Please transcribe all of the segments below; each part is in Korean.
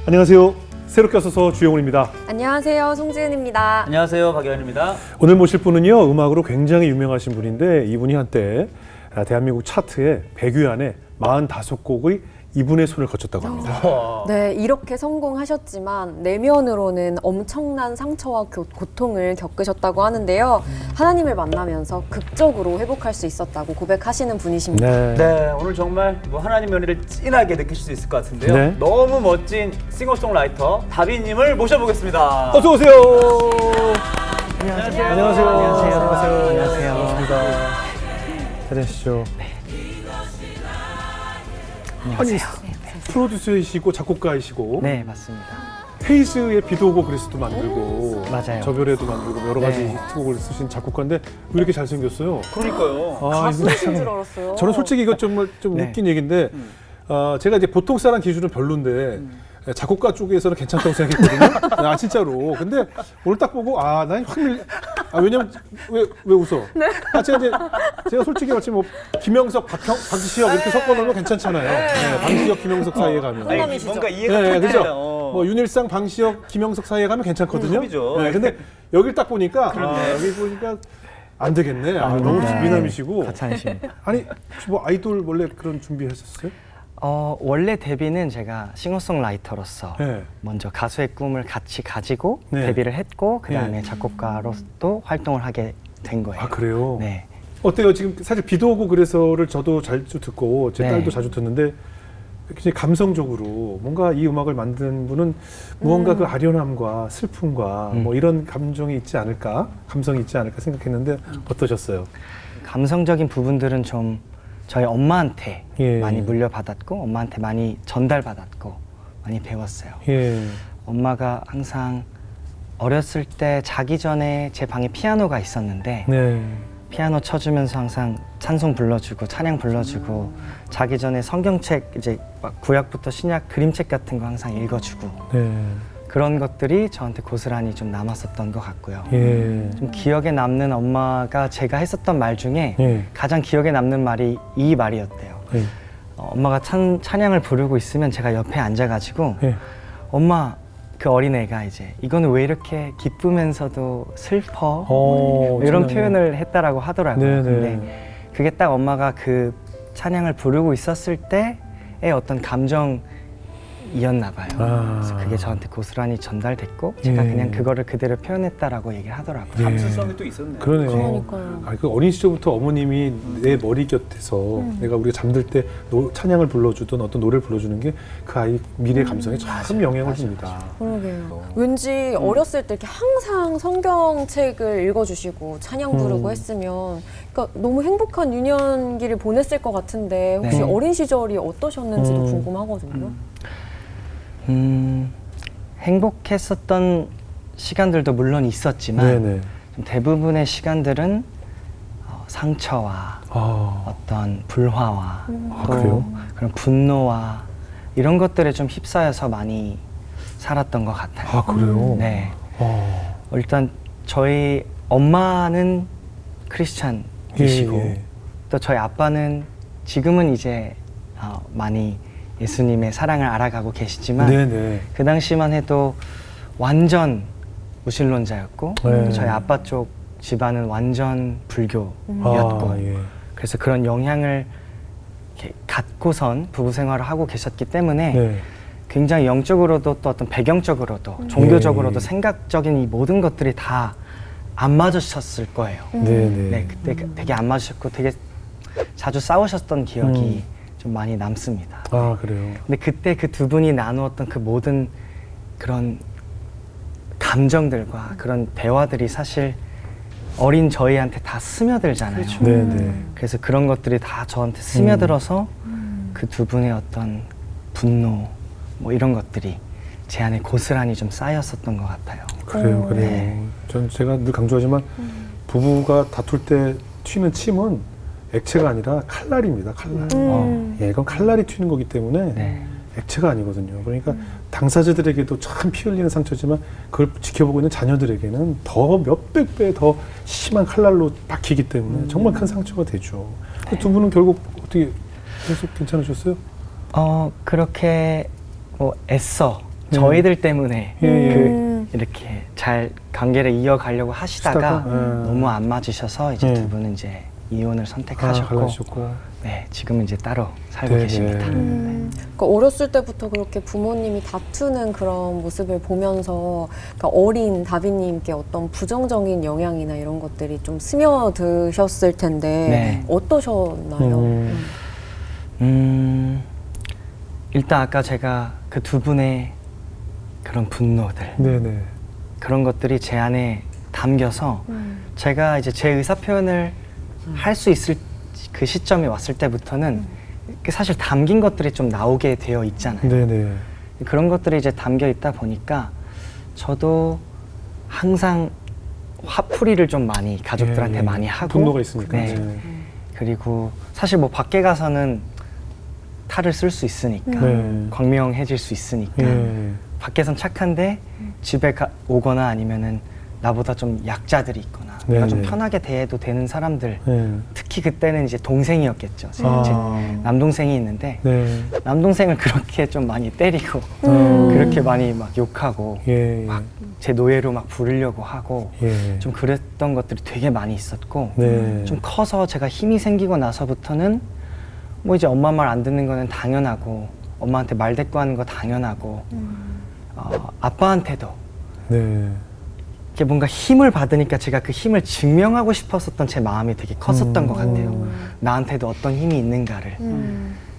안녕하세요. 새롭게 와서 주영훈입니다. 안녕하세요. 송지은입니다. 안녕하세요. 박예현입니다. 오늘 모실 분은요, 음악으로 굉장히 유명하신 분인데 이분이 한때 대한민국 차트에 100위 안에 45곡의 이분의 손을 거쳤다고 합니다. 네, 이렇게 성공하셨지만 내면으로는 엄청난 상처와 고통을 겪으셨다고 하는데요. 하나님을 만나면서 극적으로 회복할 수 있었다고 고백하시는 분이십니다. 네, 오늘 정말 하나님의 은혜를 찐하게 느끼실 수 있을 것 같은데요. 네. 너무 멋진 싱어송라이터 다비님을 모셔보겠습니다. 어서 오세요. 안녕하세요. 안녕하세요. 안녕하세요. 반갑습니다. 잘하시죠. 아니, 프로듀서이시고 작곡가이시고 네, 맞습니다. 헤이즈의 비도 오고 그리스도 만들고 맞아요. 저별에도 만들고 여러 가지 네. 히트곡을 쓰신 작곡가인데 왜 이렇게 잘생겼어요? 그러니까요. 가수이신 줄 알았어요. 저는 솔직히 이거 좀 네. 웃긴 얘기인데 제가 이제 보통 사람 기준은 별론데 작곡가 쪽에서는 괜찮다고 생각했거든요. 아 진짜로. 근데 오늘 딱 보고 난 확 왜냐면 왜 웃어? 네. 제가 솔직히 말하면 뭐 김영석, 박시혁 이렇게 섞어놓으면 괜찮잖아요. 네, 방시혁, 김영석 사이에 가면. 아니, 뭔가 이해가 네, 그죠? 됩니다. 뭐 윤일상, 방시혁, 김영석 사이에 가면 괜찮거든요. 섭이죠. 네, 근데 여길 딱 보니까 여기 보니까 안 되겠네. 너무 미남이시고. 가찬이십니다. 아니 혹시 뭐 아이돌 원래 그런 준비하셨어요? 원래 데뷔는 제가 싱어송라이터로서 네. 먼저 가수의 꿈을 같이 가지고 네. 데뷔를 했고 그 다음에 네. 작곡가로도 활동을 하게 된 거예요. 아 그래요? 네. 어때요? 지금 사실 비도 오고 그래서를 저도 자주 듣고 제 네. 딸도 자주 듣는데 굉장히 감성적으로 뭔가 이 음악을 만든 분은 무언가 그 아련함과 슬픔과 뭐 이런 감정이 있지 않을까, 감성이 있지 않을까 생각했는데 어떠셨어요? 감성적인 부분들은 좀 저희 엄마한테 예. 많이 물려받았고 엄마한테 많이 전달받았고 많이 배웠어요. 예. 엄마가 항상 어렸을 때 자기 전에 제 방에 피아노가 있었는데 네. 피아노 쳐주면서 항상 찬송 불러주고 찬양 불러주고 자기 전에 성경책 이제 막 구약부터 신약 그림책 같은 거 항상 읽어주고 네. 그런 것들이 저한테 고스란히 좀 남았었던 것 같고요. 예. 좀 기억에 남는 엄마가 제가 했었던 말 중에 예. 가장 기억에 남는 말이 이 말이었대요. 예. 엄마가 찬양을 부르고 있으면 제가 옆에 앉아가지고 예. 엄마 그 어린애가 이제 이거는 왜 이렇게 기쁘면서도 슬퍼 이런 찬양이. 표현을 했다라고 하더라고요. 네네. 근데 그게 딱 엄마가 그 찬양을 부르고 있었을 때의 어떤 감정이었나 봐요. 그래서 그게 저한테 고스란히 전달됐고 제가 예. 그냥 그거를 그대로 표현했다라고 얘기를 하더라고요. 예. 감수성이 또 있었네요. 그러네요. 그러니까요. 그 어린 시절부터 어머님이 내 머리 곁에서 내가 우리가 잠들 때 찬양을 불러주던 어떤 노래를 불러주는 게 그 아이 미래 감성에 참 영향을 줍니다. 그러게요. 왠지 어렸을 때 이렇게 항상 성경책을 읽어주시고 찬양 부르고 했으면 그러니까 너무 행복한 유년기를 보냈을 것 같은데 혹시 네. 어린 시절이 어떠셨는지도 궁금하거든요. 행복했었던 시간들도 물론 있었지만 네네. 좀 대부분의 시간들은 상처와 어떤 불화와 또 그래요? 그런 분노와 이런 것들에 좀 휩싸여서 많이 살았던 것 같아요. 그래요? 네. 일단 저희 엄마는 크리스찬이시고 예. 또 저희 아빠는 지금은 이제 많이 예수님의 사랑을 알아가고 계시지만 네네. 그 당시만 해도 완전 무신론자였고 네. 또 저희 아빠 쪽 집안은 완전 불교였고 예. 그래서 그런 영향을 이렇게 갖고선 부부 생활을 하고 계셨기 때문에 네. 굉장히 영적으로도 또 어떤 배경적으로도 종교적으로도 네. 생각적인 이 모든 것들이 다 안 맞으셨을 거예요. 네네. 네, 그때 되게 안 맞으셨고 되게 자주 싸우셨던 기억이 좀 많이 남습니다. 그래요. 근데 그때 그 두 분이 나누었던 그 모든 그런 감정들과 그런 대화들이 사실 어린 저희한테 다 스며들잖아요. 네네. 그래서 그런 것들이 다 저한테 스며들어서 그 두 분의 어떤 분노 뭐 이런 것들이 제 안에 고스란히 좀 쌓였었던 것 같아요. 그래요. 네. 전 제가 늘 강조하지만 부부가 다툴 때 튀는 침은 액체가 아니라 칼날입니다. 칼날. 예, 이건 칼날이 튀는 거기 때문에 네. 액체가 아니거든요. 그러니까 당사자들에게도 참 피 흘리는 상처지만 그걸 지켜보고 있는 자녀들에게는 더 몇백 배 더 심한 칼날로 박히기 때문에 정말 큰 상처가 되죠. 두 분은 결국 어떻게 계속 괜찮으셨어요? 그렇게 뭐 애써 저희들 때문에 예, 예. 이렇게 잘 관계를 이어가려고 하시다가 너무 안 맞으셔서 이제 두 분은 이제 이혼을 선택하셨고 갈라지셨고. 네, 지금은 이제 따로 살고 네, 계십니다. 네. 그러니까 어렸을 때부터 그렇게 부모님이 다투는 그런 모습을 보면서 그러니까 어린 다비님께 어떤 부정적인 영향이나 이런 것들이 좀 스며드셨을 텐데 네. 어떠셨나요? 일단 아까 제가 그 두 분의 그런 분노들 네네. 그런 것들이 제 안에 담겨서 제가 이제 제 의사 표현을 할 수 있을 그 시점이 왔을 때부터는 사실 담긴 것들이 좀 나오게 되어 있잖아요. 네네. 그런 것들이 이제 담겨 있다 보니까 저도 항상 화풀이를 좀 많이 가족들한테 예, 예. 많이 하고 분노가 있으니까. 네. 네. 그리고 사실 뭐 밖에 가서는 탈을 쓸 수 있으니까 네. 광명해질 수 있으니까 예. 밖에선 착한데 집에 오거나 아니면은 나보다 좀 약자들이 있거나 네, 내가 좀 네. 편하게 대해도 되는 사람들 예. 특히 그때는 이제 동생이었겠죠. 제 남동생이 있는데 네. 남동생을 그렇게 좀 많이 때리고 그렇게 많이 막 욕하고 예. 막 제 노예로 막 부르려고 하고 예. 좀 그랬던 것들이 되게 많이 있었고 네. 좀 커서 제가 힘이 생기고 나서부터는 뭐 이제 엄마 말 안 듣는 거는 당연하고 엄마한테 말대꾸하는 거 당연하고 아빠한테도 네. 이게 뭔가 힘을 받으니까 제가 그 힘을 증명하고 싶었었던 제 마음이 되게 컸었던 것 같아요. 나한테도 어떤 힘이 있는가를.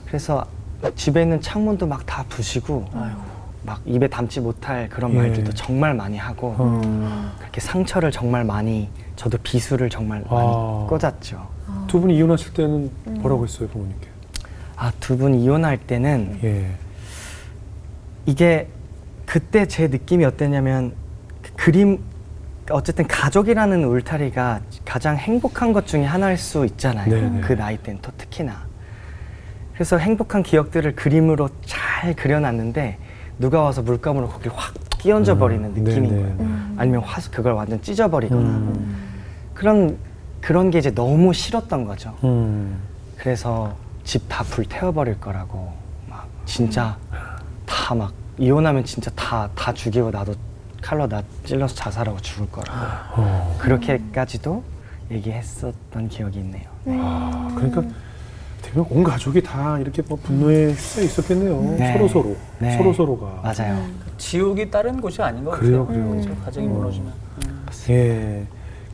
그래서 집에 있는 창문도 막 다 부시고 막 입에 담지 못할 그런 예. 말들도 정말 많이 하고 그렇게 상처를 정말 많이 저도 비수를 정말 많이 꽂았죠. 두 분이 이혼하실 때는 뭐라고 했어요, 부모님께? 아, 두 분 이혼할 때는 예. 이게 그때 제 느낌이 어땠냐면 그 그림 어쨌든 가족이라는 울타리가 가장 행복한 것 중에 하나일 수 있잖아요. 네네. 그 나이 때는 또 특히나. 그래서 행복한 기억들을 그림으로 잘 그려놨는데 누가 와서 물감으로 거길 확 끼얹어 버리는 느낌인 네네. 거예요. 아니면 그걸 완전 찢어버리거나 그런 게 이제 너무 싫었던 거죠. 그래서 집 다 불 태워버릴 거라고 막 진짜 다 막 이혼하면 진짜 다 죽이고 나도 칼로 나 찔러서 자살하고 죽을 거라고 그렇게까지도 얘기했었던 기억이 있네요. 그러니까 되게 온 가족이 다 이렇게 뭐 분노에 휩싸여 있었겠네요. 네. 서로 네. 서로가. 맞아요. 지옥이 다른 곳이 아닌 것 그래요, 같아요. 그래요. 그렇죠? 가정이 무너지면. 예.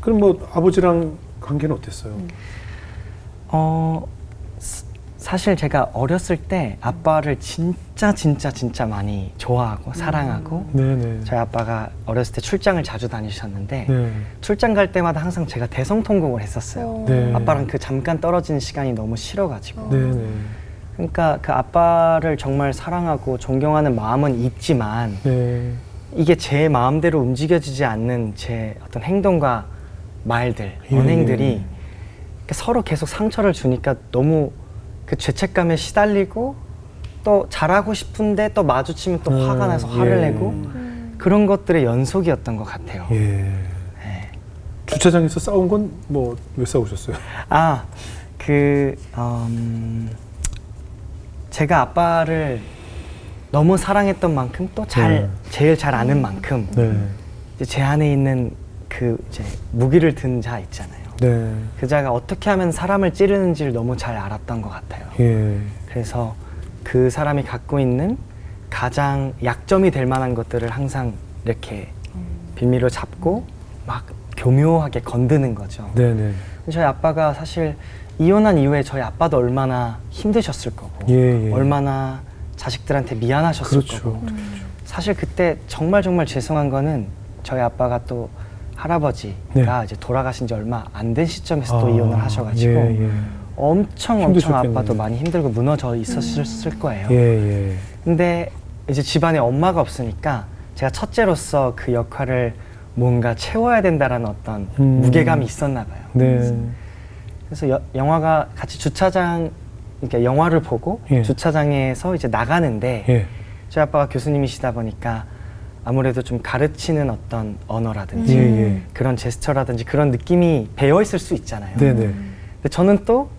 그럼 뭐 아버지랑 관계는 어땠어요? 사실 제가 어렸을 때 아빠를 진짜 많이 좋아하고 사랑하고 네네. 저희 아빠가 어렸을 때 출장을 자주 다니셨는데 네. 출장 갈 때마다 항상 제가 대성통곡을 했었어요. 네. 아빠랑 그 잠깐 떨어지는 시간이 너무 싫어가지고 네네. 그러니까 그 아빠를 정말 사랑하고 존경하는 마음은 있지만 네. 이게 제 마음대로 움직여지지 않는 제 어떤 행동과 말들, 예. 언행들이 서로 계속 상처를 주니까 너무 그 죄책감에 시달리고 또 잘하고 싶은데 또 마주치면 또 화가 나서 화를 예. 내고 그런 것들의 연속이었던 것 같아요. 예. 네. 주차장에서 싸운 건 뭐 왜 싸우셨어요? 아, 제가 아빠를 너무 사랑했던 만큼 또 제일 잘 아는 만큼 네. 이제 제 안에 있는 그 이제 무기를 든 자 있잖아요. 네. 그 자가 어떻게 하면 사람을 찌르는지를 너무 잘 알았던 것 같아요. 예. 그래서 그 사람이 갖고 있는 가장 약점이 될 만한 것들을 항상 이렇게 빌미로 잡고 막 교묘하게 건드는 거죠. 네네. 저희 아빠가 사실 이혼한 이후에 저희 아빠도 얼마나 힘드셨을 거고 예. 얼마나 자식들한테 미안하셨을 그렇죠. 거고 사실 그때 정말 죄송한 거는 저희 아빠가 또 할아버지가 네. 이제 돌아가신 지 얼마 안 된 시점에서 또 이혼을 하셔가지고 예. 엄청 힘드셨겠네요. 아빠도 많이 힘들고 무너져 있었을 거예요. 예. 근데 이제 집안에 엄마가 없으니까 제가 첫째로서 그 역할을 뭔가 채워야 된다라는 어떤 무게감이 있었나 봐요. 네. 그래서 영화가 같이 그러니까 영화를 보고 예. 주차장에서 이제 나가는데 예. 저희 아빠가 교수님이시다 보니까 아무래도 좀 가르치는 어떤 언어라든지 예. 그런 제스처라든지 그런 느낌이 배어 있을 수 있잖아요. 네네. 근데 저는 또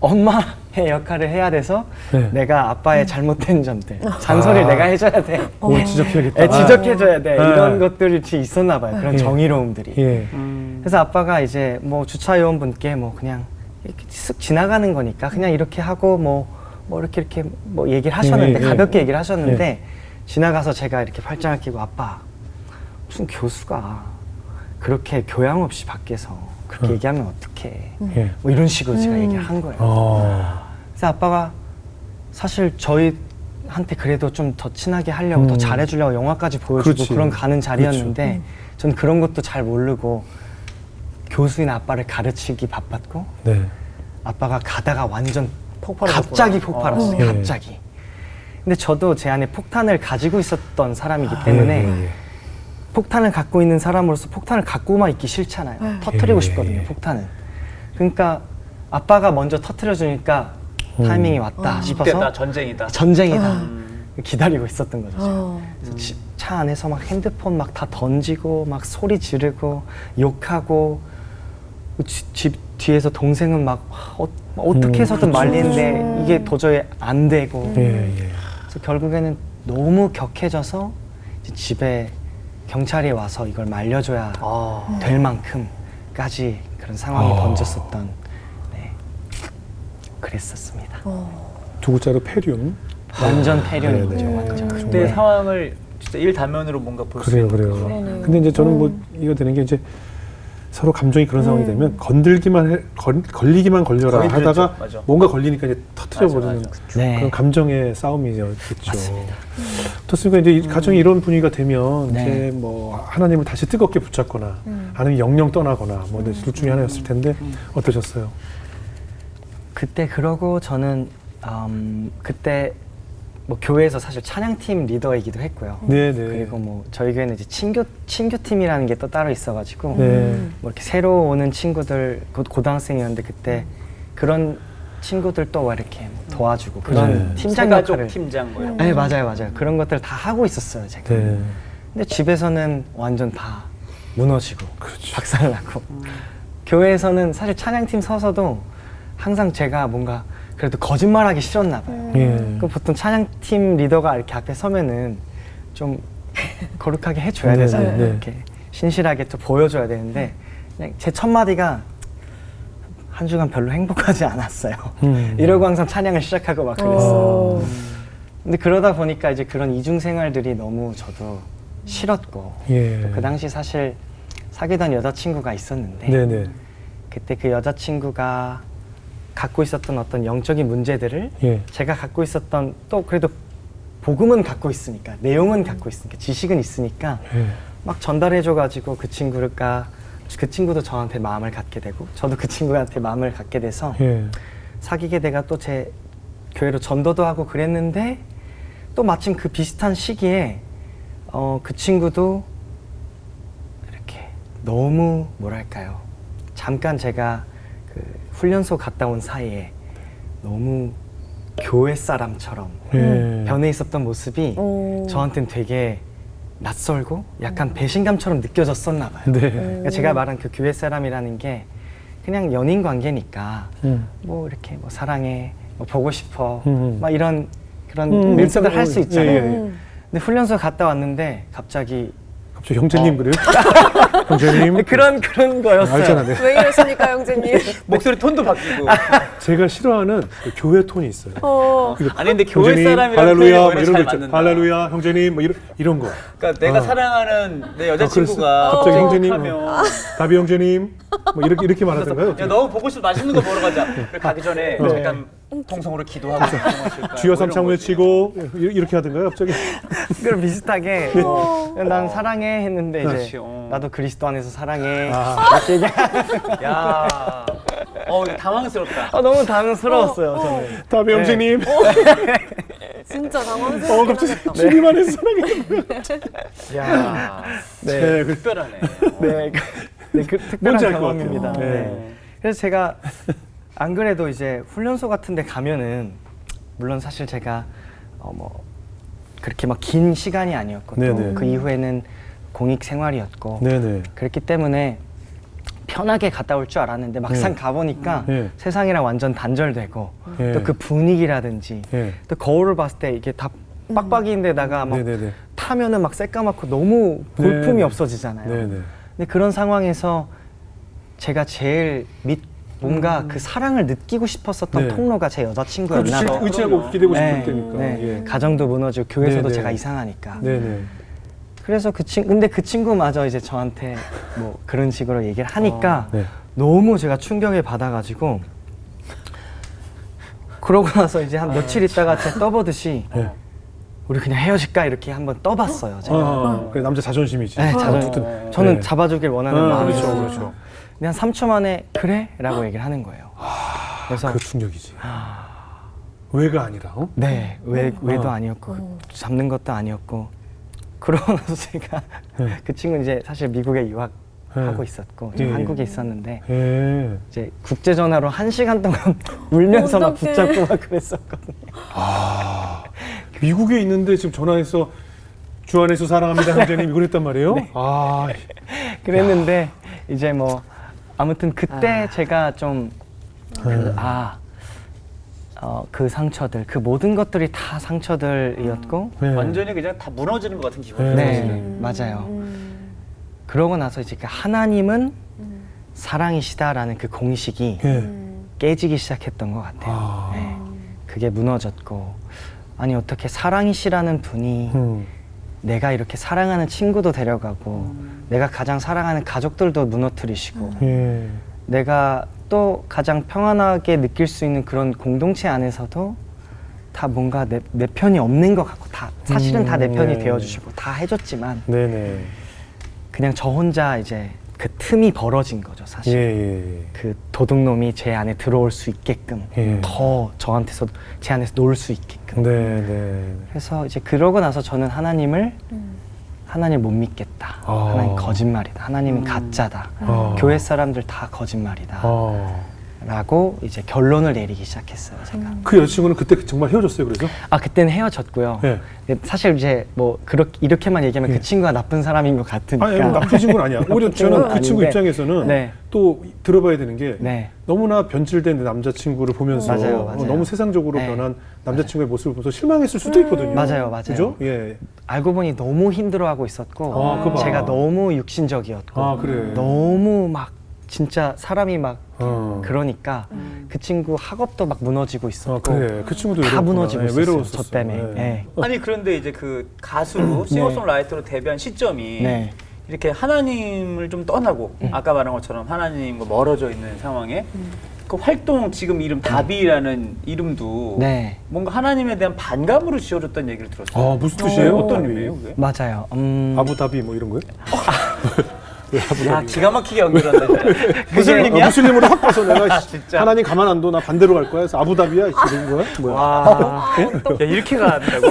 엄마의 역할을 해야 돼서 네. 내가 아빠의 잘못된 점들, 잔소리를 내가 해줘야 돼. 오, 지적해야겠다. 지적해줘야 돼. 아. 이런 것들이 있었나 봐요. 그런 예. 정의로움들이. 예. 그래서 아빠가 이제 뭐 주차 요원분께 뭐 그냥 이렇게 쓱 지나가는 거니까 그냥 이렇게 하고 뭐 이렇게 뭐 얘기를 하셨는데 예, 예. 가볍게 얘기를 하셨는데 지나가서 제가 이렇게 팔짱을 끼고 아빠 무슨 교수가 그렇게 교양 없이 밖에서 그렇게 얘기하면 어떡해. 예. 뭐 이런 식으로 제가 얘기를 한 거예요. 그래서 아빠가 사실 저희한테 그래도 좀 더 친하게 하려고 더 잘해주려고 영화까지 보여주고 그렇지. 그런 가는 자리였는데 전 그런 것도 잘 모르고 교수인 아빠를 가르치기 바빴고 네. 아빠가 가다가 완전 폭발하셨구나. 갑자기 폭발했어요. 예. 갑자기. 근데 저도 제 안에 폭탄을 가지고 있었던 사람이기 때문에 예, 예. 폭탄을 갖고 있는 사람으로서 폭탄을 갖고만 있기 싫잖아요. 터뜨리고 예, 싶거든요, 예. 폭탄은. 그러니까 아빠가 먼저 터뜨려 주니까 타이밍이 왔다 싶어서 이때다 전쟁이다. 전쟁이다. 기다리고 있었던 거죠. 제가. 어. 그래서 차 안에서 막 핸드폰 막 다 던지고 막 소리 지르고 욕하고 집 뒤에서 동생은 막 어떻게 해서든 말리는데 이게 도저히 안 되고 예, 예. 그래서 결국에는 너무 격해져서 이제 집에 경찰이 와서 이걸 말려줘야 될 만큼까지 그런 상황이 번졌었던 네, 그랬었습니다. 두 글자로 폐륜. 완전 폐륜인 네, 거죠. 네. 완전. 그때 정말. 상황을 진짜 일단면으로 뭔가 볼 수 그래요, 있는 그래요. 그러네요. 근데 이제 저는 뭐 이거 되는 게 이제 서로 감정이 그런 상황이 되면 걸리기만 걸려라 거의 그랬죠. 하다가 맞아. 뭔가 걸리니까 이제 터트려 버리는 맞아. 네. 그런 감정의 싸움이었겠죠. 맞습니다. 어떻습니까? 이제 이 가정이 이런 분위기가 되면 네. 이제 뭐 하나님을 다시 뜨겁게 붙잡거나 아니면 영영 떠나거나 뭐 둘 중에 하나였을 텐데 어떠셨어요? 그때 그러고 저는 그때 뭐 교회에서 사실 찬양팀 리더이기도 했고요. 네네. 그리고 뭐 저희 교회는 이제 친교팀이라는 게 또 따로 있어가지고 네. 뭐 이렇게 새로 오는 친구들 곧 고등학생이었는데 그때 그런 친구들 또 이렇게 뭐 도와주고 그런 네. 팀장 세가족 역할을 팀장 뭐 이런 네 맞아요 그런 것들 다 하고 있었어요 제가. 네. 근데 집에서는 완전 다 무너지고 그렇죠. 박살나고 교회에서는 사실 찬양팀 서서도 항상 제가 뭔가 그래도 거짓말하기 싫었나 봐요. 예. 그 보통 찬양팀 리더가 이렇게 앞에 서면은 좀 거룩하게 해줘야 네, 되잖아요. 네. 이렇게 신실하게 또 보여줘야 되는데 그냥 제 첫 마디가 한 주간 별로 행복하지 않았어요. 이러고 항상 찬양을 시작하고 막 그랬어요. 근데 그러다 보니까 이제 그런 이중 생활들이 너무 저도 싫었고 예. 또 그 당시 사실 사귀던 여자친구가 있었는데 네네. 그때 그 여자친구가 갖고 있었던 어떤 영적인 문제들을 예. 제가 갖고 있었던 또 그래도 복음은 갖고 있으니까 내용은 갖고 있으니까 지식은 있으니까 예. 막 전달해줘가지고 그 친구도 저한테 마음을 갖게 되고 저도 그 친구한테 마음을 갖게 돼서 예. 사귀게 돼가 또 제 교회로 전도도 하고 그랬는데 또 마침 그 비슷한 시기에 그 친구도 이렇게 너무 뭐랄까요 잠깐 제가 그 훈련소 갔다 온 사이에 너무 교회 사람처럼 예. 변해 있었던 모습이 저한테는 되게 낯설고 약간 배신감처럼 느껴졌었나 봐요. 네. 그러니까 제가 말한 그 교회 사람이라는 게 그냥 연인 관계니까 뭐 이렇게 뭐 사랑해, 뭐 보고 싶어, 막 이런 그런 멘트들 할 수 있잖아요. 예, 예. 근데 훈련소 갔다 왔는데 갑자기 형제님 그래요? 형제님 그런 거였어요. 알잖아. 네. 왜 이러십니까, 형제님? 목소리 톤도 바뀌고. 제가 싫어하는 그 교회 톤이 있어요. 이거, 아니 근데 교회 형제님, 사람이랑 할렐루야 뭐 표현이 이런 거 잘 있죠. 맞는다. 할렐루야 형제님 뭐 이런 거. 그러니까 내가 사랑하는 내 여자친구가 갑자기 형제님, 하면 다비 형제님 뭐 이렇게 말하던가요? 야 너무 보고 싶어 맛있는 거 먹으러 가자. 그래, 가기 전에 잠깐 통성으로 기도하고 주여 삼창 외치고 이렇게 하던가요? 갑자기. 그걸 비슷하게 난 사랑해 했는데 이제 그렇지, 나도 그리스도 안에서 사랑해 아. 이렇게 얘기 야, 이거 당황스럽다. 너무 당황스러웠어요 저는. 다비 형제님. 진짜 당황스럽게 갑자기 하겠다. 주기만 해서 사랑해. 야, 네. 특별하네. 네, 그 특별한 뭔지 알 것 경험입니다. 같아요. 네. 그래서 제가 안 그래도 이제 훈련소 같은 데 가면은 물론 사실 제가 뭐 그렇게 막 긴 시간이 아니었거든요. 네네. 그 이후에는 공익 생활이었고 네네. 그렇기 때문에 편하게 갔다 올 줄 알았는데 막상 가보니까 예. 세상이랑 완전 단절되고 예. 또 그 분위기라든지 예. 또 거울을 봤을 때 이게 다 빡빡이인데다가 막 네네네. 타면은 막 새까맣고 너무 볼품이 네. 없어지잖아요. 네네. 근데 그런 상황에서 제가 제일 뭔가 그 사랑을 느끼고 싶었었던 네. 통로가 제 여자친구였나 그렇지, 봐요. 의지하고 기대고 싶을 네, 때니까. 네. 예. 가정도 무너지고 교회에서도 네네. 제가 이상하니까. 네네. 그래서 근데 그 친구마저 이제 저한테 뭐 그런 식으로 얘기를 하니까 네. 너무 제가 충격을 받아가지고 그러고 나서 이제 한 며칠 있다가 제가 떠보듯이 네. 우리 그냥 헤어질까 이렇게 한번 떠봤어요. 제가. 그래, 남자 자존심이지. 네, 아무튼. 저는 네. 잡아주길 원하는 마음이죠. 그렇죠, 그렇죠. 근데 한 3초 만에 그래? 라고 얘기를 하는 거예요. 그래서 그 충격이지. 왜가 아니라, 어? 네, 외도 아니었고 잡는 것도 아니었고 그러고 나서 제가 네. 그 친구는 이제 사실 미국에 유학하고 네. 있었고 예. 한국에 있었는데 예. 이제 국제 전화로 1시간 동안 울면서 막 어떡해. 붙잡고 막 그랬었거든요. 미국에 있는데 지금 전화해서 주 안에서 사랑합니다, 형제님 이걸 했단 말이에요? 아, 그랬는데 이제 뭐 아무튼 그때 제가 좀 그 상처들, 그 모든 것들이 다 상처들이었고 네. 완전히 그냥 다 무너지는 것 같은 기분. 네. 네, 맞아요. 그러고 나서 이제 그 하나님은 사랑이시다라는 그 공식이 예. 깨지기 시작했던 것 같아요. 아. 네. 그게 무너졌고 아니 어떻게 사랑이시라는 분이 내가 이렇게 사랑하는 친구도 데려가고 내가 가장 사랑하는 가족들도 무너뜨리시고 예. 내가 또 가장 평안하게 느낄 수 있는 그런 공동체 안에서도 다 뭔가 내 편이 없는 것 같고 다 사실은 다 내 편이 네. 되어주시고 다 해줬지만 네네. 그냥 저 혼자 이제 그 틈이 벌어진 거죠 사실. 예. 그 도둑놈이 제 안에 들어올 수 있게끔 예. 더 저한테서 제 안에서 놀 수 있게끔. 네네. 그래서 이제 그러고 나서 저는 하나님을 하나님 못 믿겠다. 아. 하나님 거짓말이다. 하나님은 가짜다. 아. 교회 사람들 다 거짓말이다. 라고 이제 결론을 내리기 시작했어요, 제가. 그 여자친구는 그때 정말 헤어졌어요, 그래서? 그때는 헤어졌고요. 네. 근데 사실 이제 뭐 이렇게만 얘기하면 네. 그 친구가 나쁜 사람인 것 같으니까. 아니, 나쁜 친구는 아니야. 오히려 저는 그 친구 아닌데. 입장에서는 네. 또 들어봐야 되는 게 네. 너무나 변질된 남자친구를 보면서 맞아요, 맞아요. 너무 세상적으로 네. 변한 남자친구의 모습을 보면서 실망했을 수도 있거든요. 맞아요. 그죠? 예. 알고 보니 너무 힘들어하고 있었고 아, 그거 봐. 제가 너무 육신적이었고 아, 그래. 너무 막 진짜 사람이 막 그러니까 음. 그 친구 학업도 막 무너지고 있었고 그래. 그 친구도 다 외로웠구나. 무너지고 예, 있었어요. 외로웠었어. 저 때문에. 예. 네. 아니 그런데 이제 그 가수로 싱어송라이터로 데뷔한 시점이 네. 이렇게 하나님을 좀 떠나고 아까 말한 것처럼 하나님과 멀어져 있는 상황에 그 활동 지금 이름 다비라는 이름도 네. 뭔가 하나님에 대한 반감으로 지어졌다는 얘기를 들었어요. 아, 무슨 뜻이에요? 어떤 의미예요, 그게? 맞아요. 아부다비 뭐 이런 거요? 왜 아부다비? 야, 기가 막히게 연결한다. 진짜. 무슬림이야? 무슬림으로 확 봐서 내가 진짜. 하나님 가만 안 둬. 나 반대로 갈 거야. 그래서 아부다비야? 이런 거야? 뭐야? 와, 야, 이렇게 가는다고?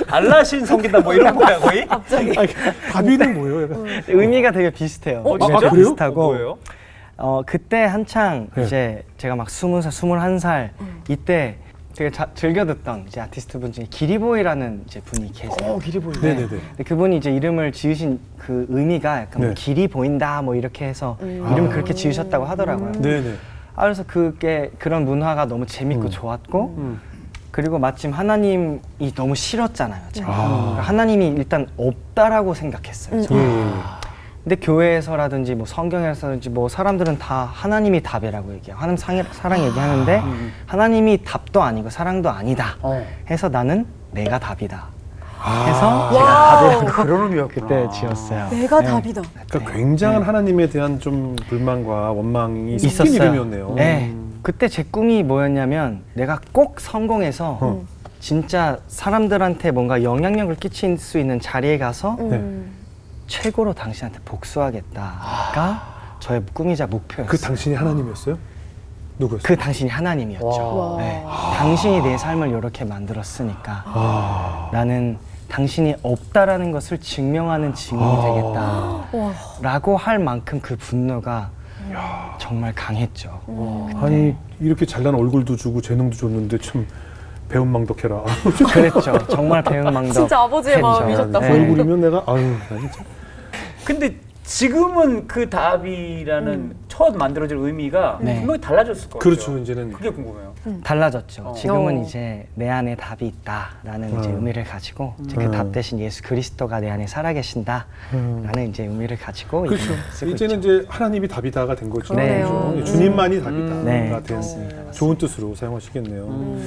알라신 섬긴다 뭐 이런 거야 거의? 갑자기. 아니, 다비는 뭐예요? 약간? 의미가 되게 비슷해요. 진짜? 되게 그래요? 비슷하고 뭐예요? 그때 한창 네. 이제 제가 막 20살, 21살 이때 되게 즐겨 듣던 이제 아티스트 분 중에 기리보이라는 이제 분이 계세요. 기리보이. 네네네. 근데 그분이 이제 이름을 지으신 그 의미가 약간 뭐 네. 길이 보인다 뭐 이렇게 해서 이름을 그렇게 지으셨다고 하더라고요. 네네. 그래서 그게 그런 문화가 너무 재밌고 좋았고 그리고 마침 하나님이 너무 싫었잖아요. 제가. 그러니까 하나님이 일단 없다라고 생각했어요. 저는. 근데 교회에서라든지 뭐 성경에서든지 뭐 사람들은 다 하나님이 답이라고 얘기해요. 하나님 사랑 얘기하는데 하나님이 답도 아니고 사랑도 아니다. 해서 나는 내가 답이다. 해서 제가 답이라고 그런 의미였구나. 그때 지었어요. 내가 네. 답이다. 그러니까 굉장한 하나님에 대한 좀 불만과 원망이 섞인 있었어요. 이름이었네요. 네. 그때 제 꿈이 뭐였냐면 내가 꼭 성공해서 진짜 사람들한테 뭔가 영향력을 끼칠 수 있는 자리에 가서 최고로 당신한테 복수하겠다가 저의 꿈이자 목표였어요. 그 당신이 하나님이었어요? 누구였어요? 그 당신이 하나님이었죠. 와. 네. 당신이 내 삶을 이렇게 만들었으니까 나는 당신이 없다라는 것을 증명하는 증인이 되겠다라고 할 만큼 그 분노가 정말 강했죠. 아니 이렇게 잘난 얼굴도 주고 재능도 줬는데 참 배은망덕해라. 그랬죠. 정말 배은망덕. 진짜 아버지의 했죠. 마음이셨다. 그 네. 얼굴이면 내가 아유 나 진짜. 근데 지금은 그 다비라는 첫 만들어질 의미가 네. 분명히 달라졌을 것 같아요. 그렇죠. 이제는 그게 궁금해요. 달라졌죠. 지금은 어. 이제 내 안에 답이 있다라는 이제 음. 의미를 가지고 이제 그 답 대신 예수 그리스도가 내 안에 살아계신다라는 이제 의미를 가지고 그렇죠. 이제 쓰고 이제는 있죠. 이제 하나님이 답이다가 된 거죠. 그러네요. 그죠? 주님만이 답이다가 네, 된 맞습니다. 좋은 뜻으로 사용하시겠네요.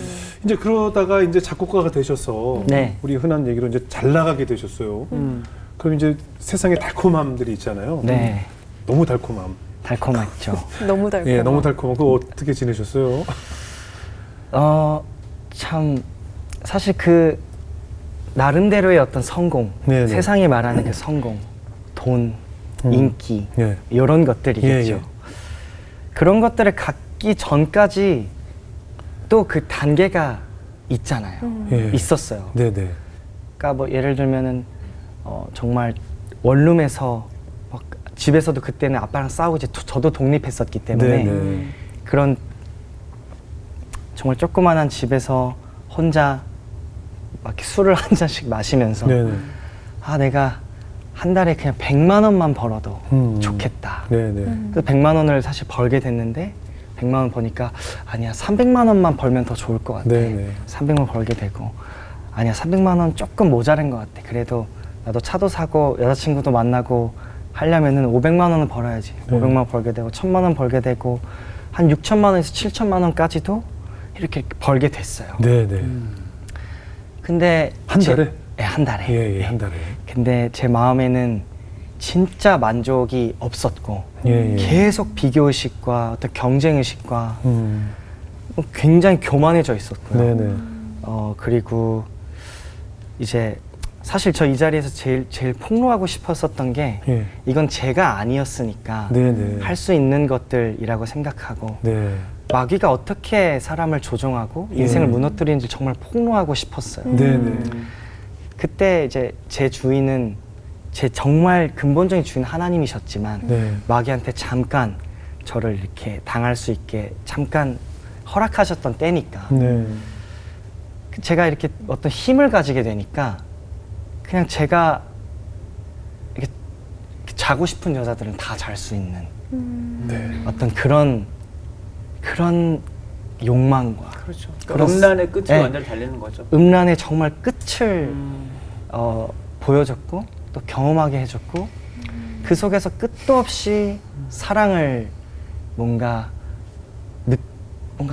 이제 그러다가 이제 작곡가가 되셔서 네. 우리 흔한 얘기로 이제 잘 나가게 되셨어요. 그럼 이제 세상에 달콤함들이 있잖아요. 네, 너무 달콤함. 달콤했죠. 너무 달콤. 예, 너무 달콤하고 그거 어떻게 지내셨어요? 참 사실 그 나름대로의 어떤 성공, 네네. 세상이 말하는 그 성공, 돈, 인기 예. 이런 것들이겠죠. 예, 예. 그런 것들을 갖기 전까지 또 그 단계가 있잖아요. 예. 있었어요. 네네. 그러니까 뭐 예를 들면은 정말 원룸에서 막 집에서도 그때는 아빠랑 싸우고 이제 저도 독립했었기 때문에 네네. 그런 정말 조그만한 집에서 혼자 막 이렇게 술을 한 잔씩 마시면서 네네. 아 내가 한 달에 그냥 100만 원만 벌어도 좋겠다. 네네. 그래서 100만 원을 사실 벌게 됐는데 100만 원 버니까 아니야 300만 원만 벌면 더 좋을 것 같아. 네네. 300만 원 벌게 되고 아니야 300만 원 조금 모자란 것 같아. 그래도 나도 차도 사고 여자친구도 만나고 하려면은 500만 원은 벌어야지. 네. 500만 원 벌게 되고 1000만 원 벌게 되고 한 6천만 원에서 7천만 원까지도 이렇게 벌게 됐어요. 네네. 근데 한 달에? 네, 한 달에. 예, 예, 네. 한 달에. 근데 제 마음에는 진짜 만족이 없었고 예, 예. 계속 비교의식과 어떤 경쟁의식과 음. 굉장히 교만해져 있었고요. 네네. 그리고 이제 사실 저 이 자리에서 제일 폭로하고 싶었었던 게 예. 이건 제가 아니었으니까 네네. 할 수 있는 것들이라고 생각하고 네. 마귀가 어떻게 사람을 조종하고 인생을 무너뜨리는지 정말 폭로하고 싶었어요. 네네. 그때 이제 제 주인은 제 정말 근본적인 주인 하나님이셨지만 네. 마귀한테 잠깐 저를 이렇게 당할 수 있게 잠깐 허락하셨던 때니까 네. 제가 이렇게 어떤 힘을 가지게 되니까 그냥 제가 이렇게 자고 싶은 여자들은 다 잘 수 있는 네. 어떤 그런 욕망과 그렇죠. 그런 음란의 끝이 네. 완전히 달리는 거죠. 음란의 정말 끝을 보여줬고 또 경험하게 해줬고 그 속에서 끝도 없이 사랑을 뭔가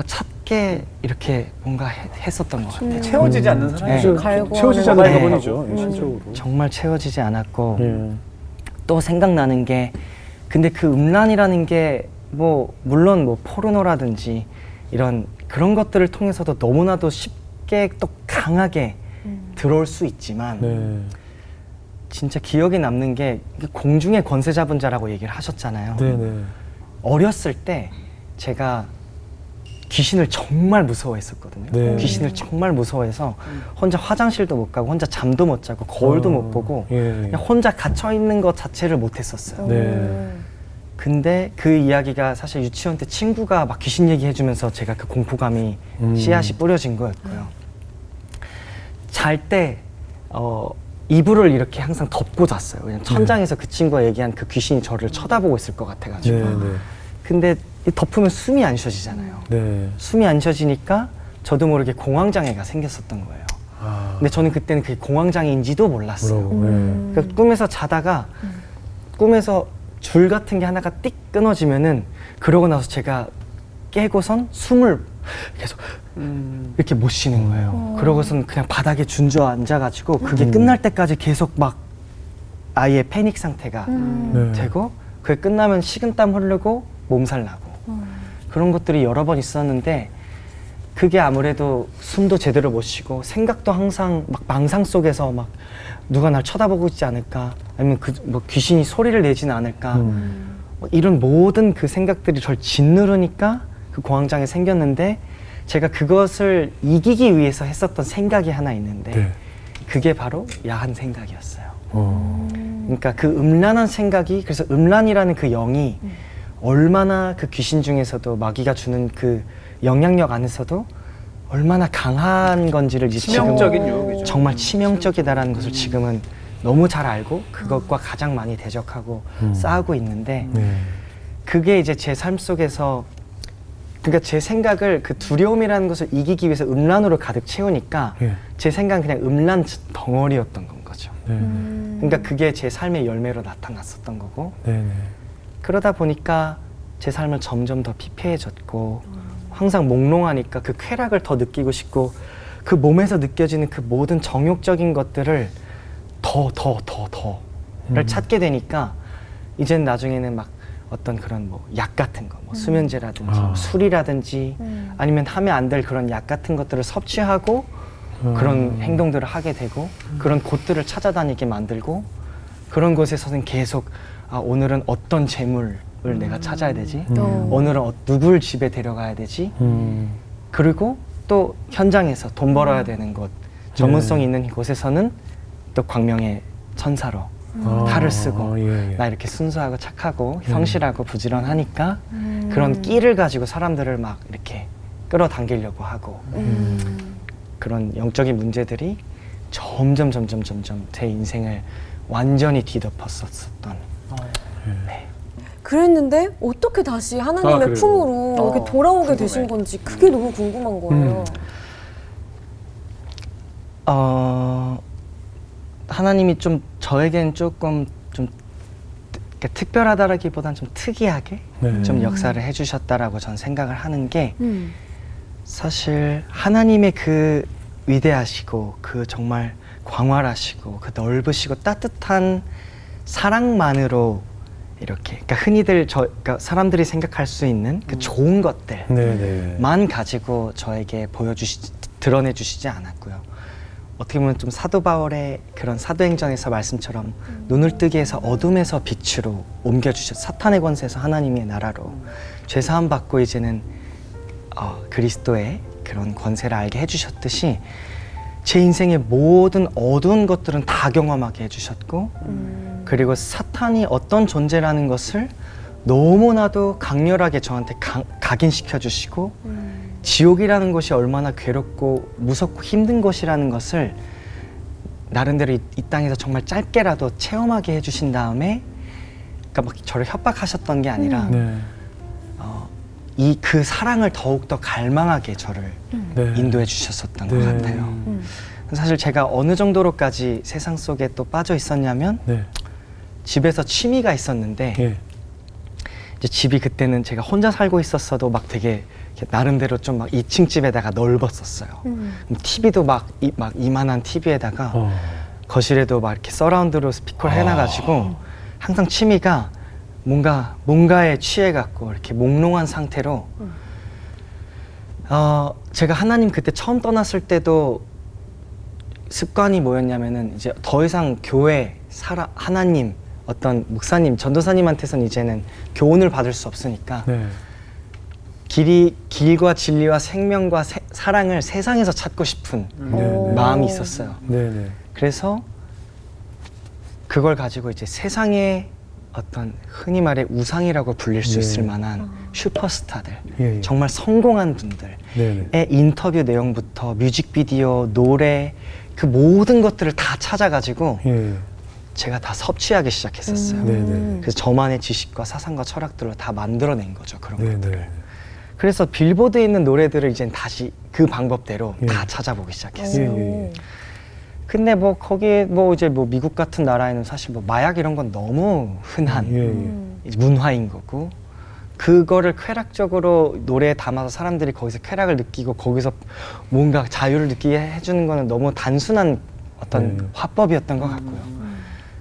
찾게 이렇게 뭔가 했었던 것 같아요. 채워지지 않는 사람이 네. 갈고 채워지지 하는 않는 네. 부분이죠. 실적으로. 정말 채워지지 않았고 예. 또 생각나는 게 근데 그 음란이라는 게 뭐 물론 뭐 포르노라든지 이런 그런 것들을 통해서도 너무나도 쉽게 또 강하게 들어올 수 있지만 네. 진짜 기억에 남는 게 공중의 권세 잡은 자라고 얘기를 하셨잖아요. 네네. 어렸을 때 제가 귀신을 정말 무서워했었거든요. 네. 귀신을 정말 무서워해서 혼자 화장실도 못 가고 혼자 잠도 못 자고 거울도 못 보고 예. 그냥 혼자 갇혀 있는 것 자체를 못 했었어요. 네. 근데 그 이야기가 사실 유치원 때 친구가 막 귀신 얘기해주면서 제가 그 공포감이 씨앗이 뿌려진 거였고요. 잘 때 이불을 이렇게 항상 덮고 잤어요. 왜냐면 천장에서 그 친구가 얘기한 그 귀신이 저를 쳐다보고 있을 것 같아가지고. 네네. 근데 이 덮으면 숨이 안 쉬어지잖아요. 네. 숨이 안 쉬어지니까 저도 모르게 공황장애가 생겼었던 거예요. 아. 근데 저는 그때는 그게 공황장애인지도 몰랐어요. 뭐라고? 네. 그러니까 꿈에서 자다가 꿈에서 줄 같은 게 하나가 띡 끊어지면은 그러고 나서 제가 깨고선 숨을 계속 이렇게 못 쉬는 거예요. 그러고선 그냥 바닥에 준저앉아가지고 그게 끝날 때까지 계속 막 아예 패닉 상태가 네. 되고 그게 끝나면 식은땀 흐르고 몸살 나고 그런 것들이 여러 번 있었는데 그게 아무래도 숨도 제대로 못 쉬고 생각도 항상 막 망상 속에서 막 누가 날 쳐다보고 있지 않을까 아니면 그 뭐 귀신이 소리를 내지는 않을까 뭐 이런 모든 그 생각들이 저를 짓누르니까 그 공황장애 생겼는데 제가 그것을 이기기 위해서 했었던 생각이 하나 있는데 네. 그게 바로 야한 생각이었어요. 그러니까 그 음란한 생각이 그래서 음란이라는 그 영이 얼마나 그 귀신 중에서도 마귀가 주는 그 영향력 안에서도 얼마나 강한 건지를 이제 치명적인 지금 유혹이죠. 정말 치명적이다라는 것을 지금은 너무 잘 알고 그것과 가장 많이 대적하고 싸우고 있는데 네. 그게 이제 제 삶 속에서 그러니까 제 생각을 그 두려움이라는 것을 이기기 위해서 음란으로 가득 채우니까 예. 제 생각은 그냥 음란 덩어리였던 건 거죠. 네. 그러니까 그게 제 삶의 열매로 나타났었던 거고 네. 네. 그러다 보니까 제 삶은 점점 더 피폐해졌고 항상 몽롱하니까 그 쾌락을 더 느끼고 싶고 그 몸에서 느껴지는 그 모든 정욕적인 것들을 더를 찾게 되니까 이제는 나중에는 막 어떤 그런 뭐 약 같은 거, 뭐 수면제라든지 술이라든지 아니면 하면 안 될 그런 약 같은 것들을 섭취하고 그런 행동들을 하게 되고 그런 곳들을 찾아다니게 만들고 그런 곳에서는 계속 아, 오늘은 어떤 재물을 내가 찾아야 되지? 오늘은 누굴 집에 데려가야 되지? 그리고 또 현장에서 돈 벌어야 되는 곳, 전문성이 있는 곳에서는 또 광명의 천사로 탈을 쓰고 예, 예. 나 이렇게 순수하고 착하고 성실하고 부지런하니까 그런 끼를 가지고 사람들을 막 이렇게 끌어당기려고 하고 그런 영적인 문제들이 점점 제 인생을 완전히 뒤덮었었던 네. 그랬는데 어떻게 다시 하나님의 그래요? 품으로 이렇게 돌아오게 궁금해. 되신 건지 그게 너무 궁금한 거예요. 하나님이 좀 저에겐 조금 좀 특별하다라기보단 좀 특이하게 네. 좀 역사를 해주셨다라고 전 생각을 하는 게 사실 하나님의 그 위대하시고 그 정말 광활하시고 그 넓으시고 따뜻한 사랑만으로 이렇게 그러니까 흔히들 그러니까 사람들이 생각할 수 있는 그 좋은 것들만 네. 네. 가지고 저에게 드러내 주시지 않았고요. 어떻게 보면 좀 사도 바울의 그런 사도행전에서 말씀처럼 눈을 뜨게 해서 어둠에서 빛으로 옮겨주셨 사탄의 권세에서 하나님의 나라로 죄사함 받고 이제는 그리스도의 그런 권세를 알게 해주셨듯이 제 인생의 모든 어두운 것들은 다 경험하게 해주셨고 그리고 사탄이 어떤 존재라는 것을 너무나도 강렬하게 저한테 각인시켜 주시고 지옥이라는 것이 얼마나 괴롭고 무섭고 힘든 것이라는 것을 나름대로 이 땅에서 정말 짧게라도 체험하게 해주신 다음에 그러니까 막 저를 협박하셨던 게 아니라 네. 그 사랑을 더욱더 갈망하게 저를 네. 인도해 주셨었던 것 네. 같아요. 사실 제가 어느 정도로까지 세상 속에 또 빠져 있었냐면 네. 집에서 집에서 취미가 있었는데 예. 이제 집이 그때는 제가 혼자 살고 있었어도 막 되게 이렇게 나름대로 좀 막 2층 집에다가 넓었었어요. TV도 막 이만한 TV에다가 거실에도 막 이렇게 서라운드로 스피커를 해놔가지고 항상 취미가 뭔가에 취해갖고 이렇게 몽롱한 상태로 제가 하나님 그때 처음 떠났을 때도 습관이 뭐였냐면은 이제 더 이상 교회 하나님 어떤 목사님 전도사님한테선 이제는 교훈을 받을 수 없으니까 네. 길과 진리와 생명과 사랑을 세상에서 찾고 싶은 네. 마음이 있었어요. 네. 네. 그래서 그걸 가지고 이제 세상의 어떤 흔히 말해 우상이라고 불릴 수 네. 있을 만한 슈퍼스타들, 예, 예. 정말 성공한 분들의 네. 네. 인터뷰 내용부터 뮤직비디오, 노래 그 모든 것들을 다 찾아가지고 예. 제가 다 섭취하기 시작했었어요. 네. 네. 그래서 저만의 지식과 사상과 철학들로 다 만들어낸 거죠. 그런 네. 것들을. 네. 그래서 빌보드에 있는 노래들을 이제 다시 그 방법대로 예. 다 찾아보기 시작했어요. 예. 근데 뭐 거기에 뭐 이제 뭐 미국 같은 나라에는 사실 뭐 마약 이런 건 너무 흔한 예. 이제 문화인 거고 그거를 쾌락적으로 노래에 담아서 사람들이 거기서 쾌락을 느끼고 거기서 뭔가 자유를 느끼게 해주는 거는 너무 단순한 어떤 화법이었던 것 같고요.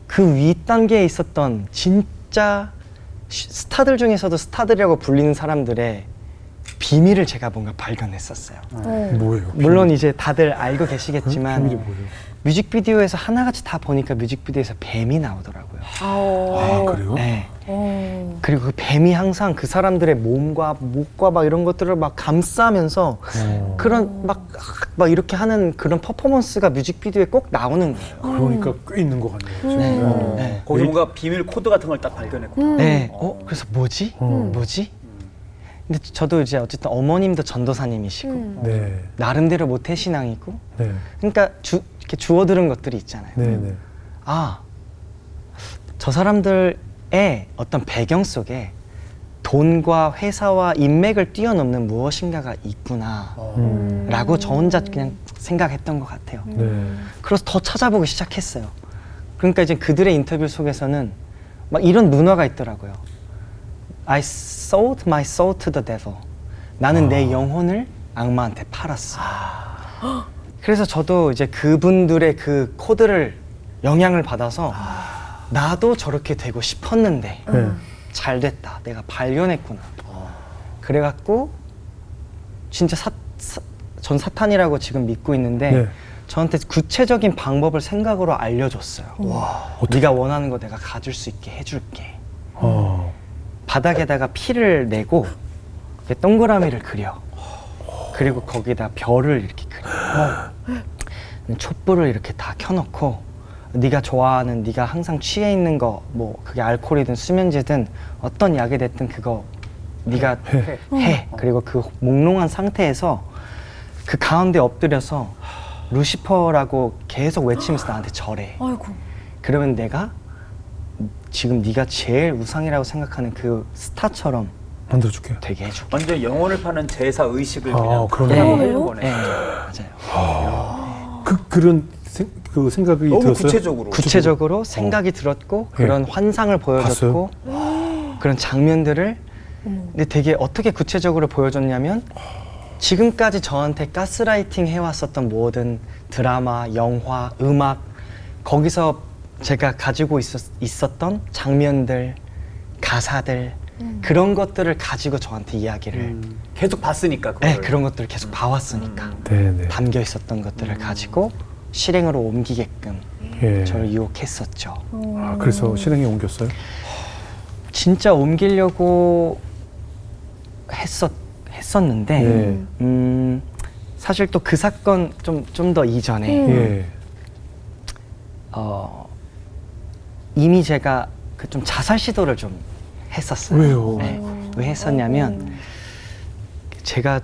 그 윗단계에 있었던 진짜 스타들 중에서도 스타들이라고 불리는 사람들의 비밀을 제가 뭔가 발견했었어요. 뭐예요? 물론 이제 다들 알고 계시겠지만 비밀이 뭐예요? 뮤직비디오에서 하나같이 다 보니까 뮤직비디오에서 뱀이 나오더라고요. 아, 그래요? 네. 그리고 그 뱀이 항상 그 사람들의 몸과 목과 막 이런 것들을 막 감싸면서 그런 막 이렇게 하는 그런 퍼포먼스가 뮤직비디오에 꼭 나오는 거예요. 그러니까 꽤 있는 것 같네요. 네. 어. 네. 거기서 뭔가 비밀 코드 같은 걸 딱 발견했고. 네. 그래서 뭐지? 근데 저도 이제 어쨌든 어머님도 전도사님이시고 네. 나름대로 모태신앙이고 네. 그러니까 이렇게 주워들은 것들이 있잖아요. 네. 네. 저 사람들의 어떤 배경 속에 돈과 회사와 인맥을 뛰어넘는 무엇인가가 있구나 라고 저 혼자 그냥 생각했던 것 같아요. 네. 그래서 더 찾아보기 시작했어요. 그러니까 이제 그들의 인터뷰 속에서는 막 이런 문화가 있더라고요. I sold my soul to the devil. 나는 내 영혼을 악마한테 팔았어. 그래서 저도 이제 그분들의 그 코드를 영향을 받아서 나도 저렇게 되고 싶었는데 네. 잘 됐다. 내가 발견했구나. 그래갖고 진짜 전 사탄이라고 지금 믿고 있는데 네. 저한테 구체적인 방법을 생각으로 알려줬어요. 어떻게? 네가 원하는 거 내가 가질 수 있게 해줄게. 어. 바닥에다가 피를 내고 이렇게 동그라미를 그려. 그리고 거기다 별을 이렇게 그려. 촛불을 이렇게 다 켜놓고 네가 좋아하는, 네가 항상 취해 있는 거, 뭐 그게 알코올이든 수면제든 어떤 약이 됐든 그거 네가 해. 그리고 그 몽롱한 상태에서 그 가운데 엎드려서 루시퍼라고 계속 외치면서 나한테 절해. 아이고. 그러면 내가 지금 네가 제일 우상이라고 생각하는 그 스타처럼 만들어줄게요. 되게 해줄게. 완전 영혼을 파는 제사 의식을 아, 그냥 그러네. 하고 해준 거네. 네, 맞아요. 그런 그 생각이 너무 들었어요? 구체적으로. 구체적으로 생각이 들었고 그런 환상을 보여줬고 그런 장면들을 근데 되게 어떻게 구체적으로 보여줬냐면 지금까지 저한테 가스라이팅 해왔었던 모든 드라마, 영화, 음악 거기서 제가 가지고 있었던 장면들, 가사들 그런 것들을 가지고 저한테 이야기를 계속 봤으니까 그걸. 네, 그런 것들을 계속 봐왔으니까 네네. 담겨 있었던 것들을 가지고 실행으로 옮기게끔 예. 저를 유혹했었죠. 아, 그래서 실행에 옮겼어요? 진짜 옮기려고 했었는데 예. 사실 또 그 사건 좀 더 이전에 예. 이미 제가 그 좀 자살 시도를 좀 했었어요. 왜요? 네. 왜 했었냐면 제가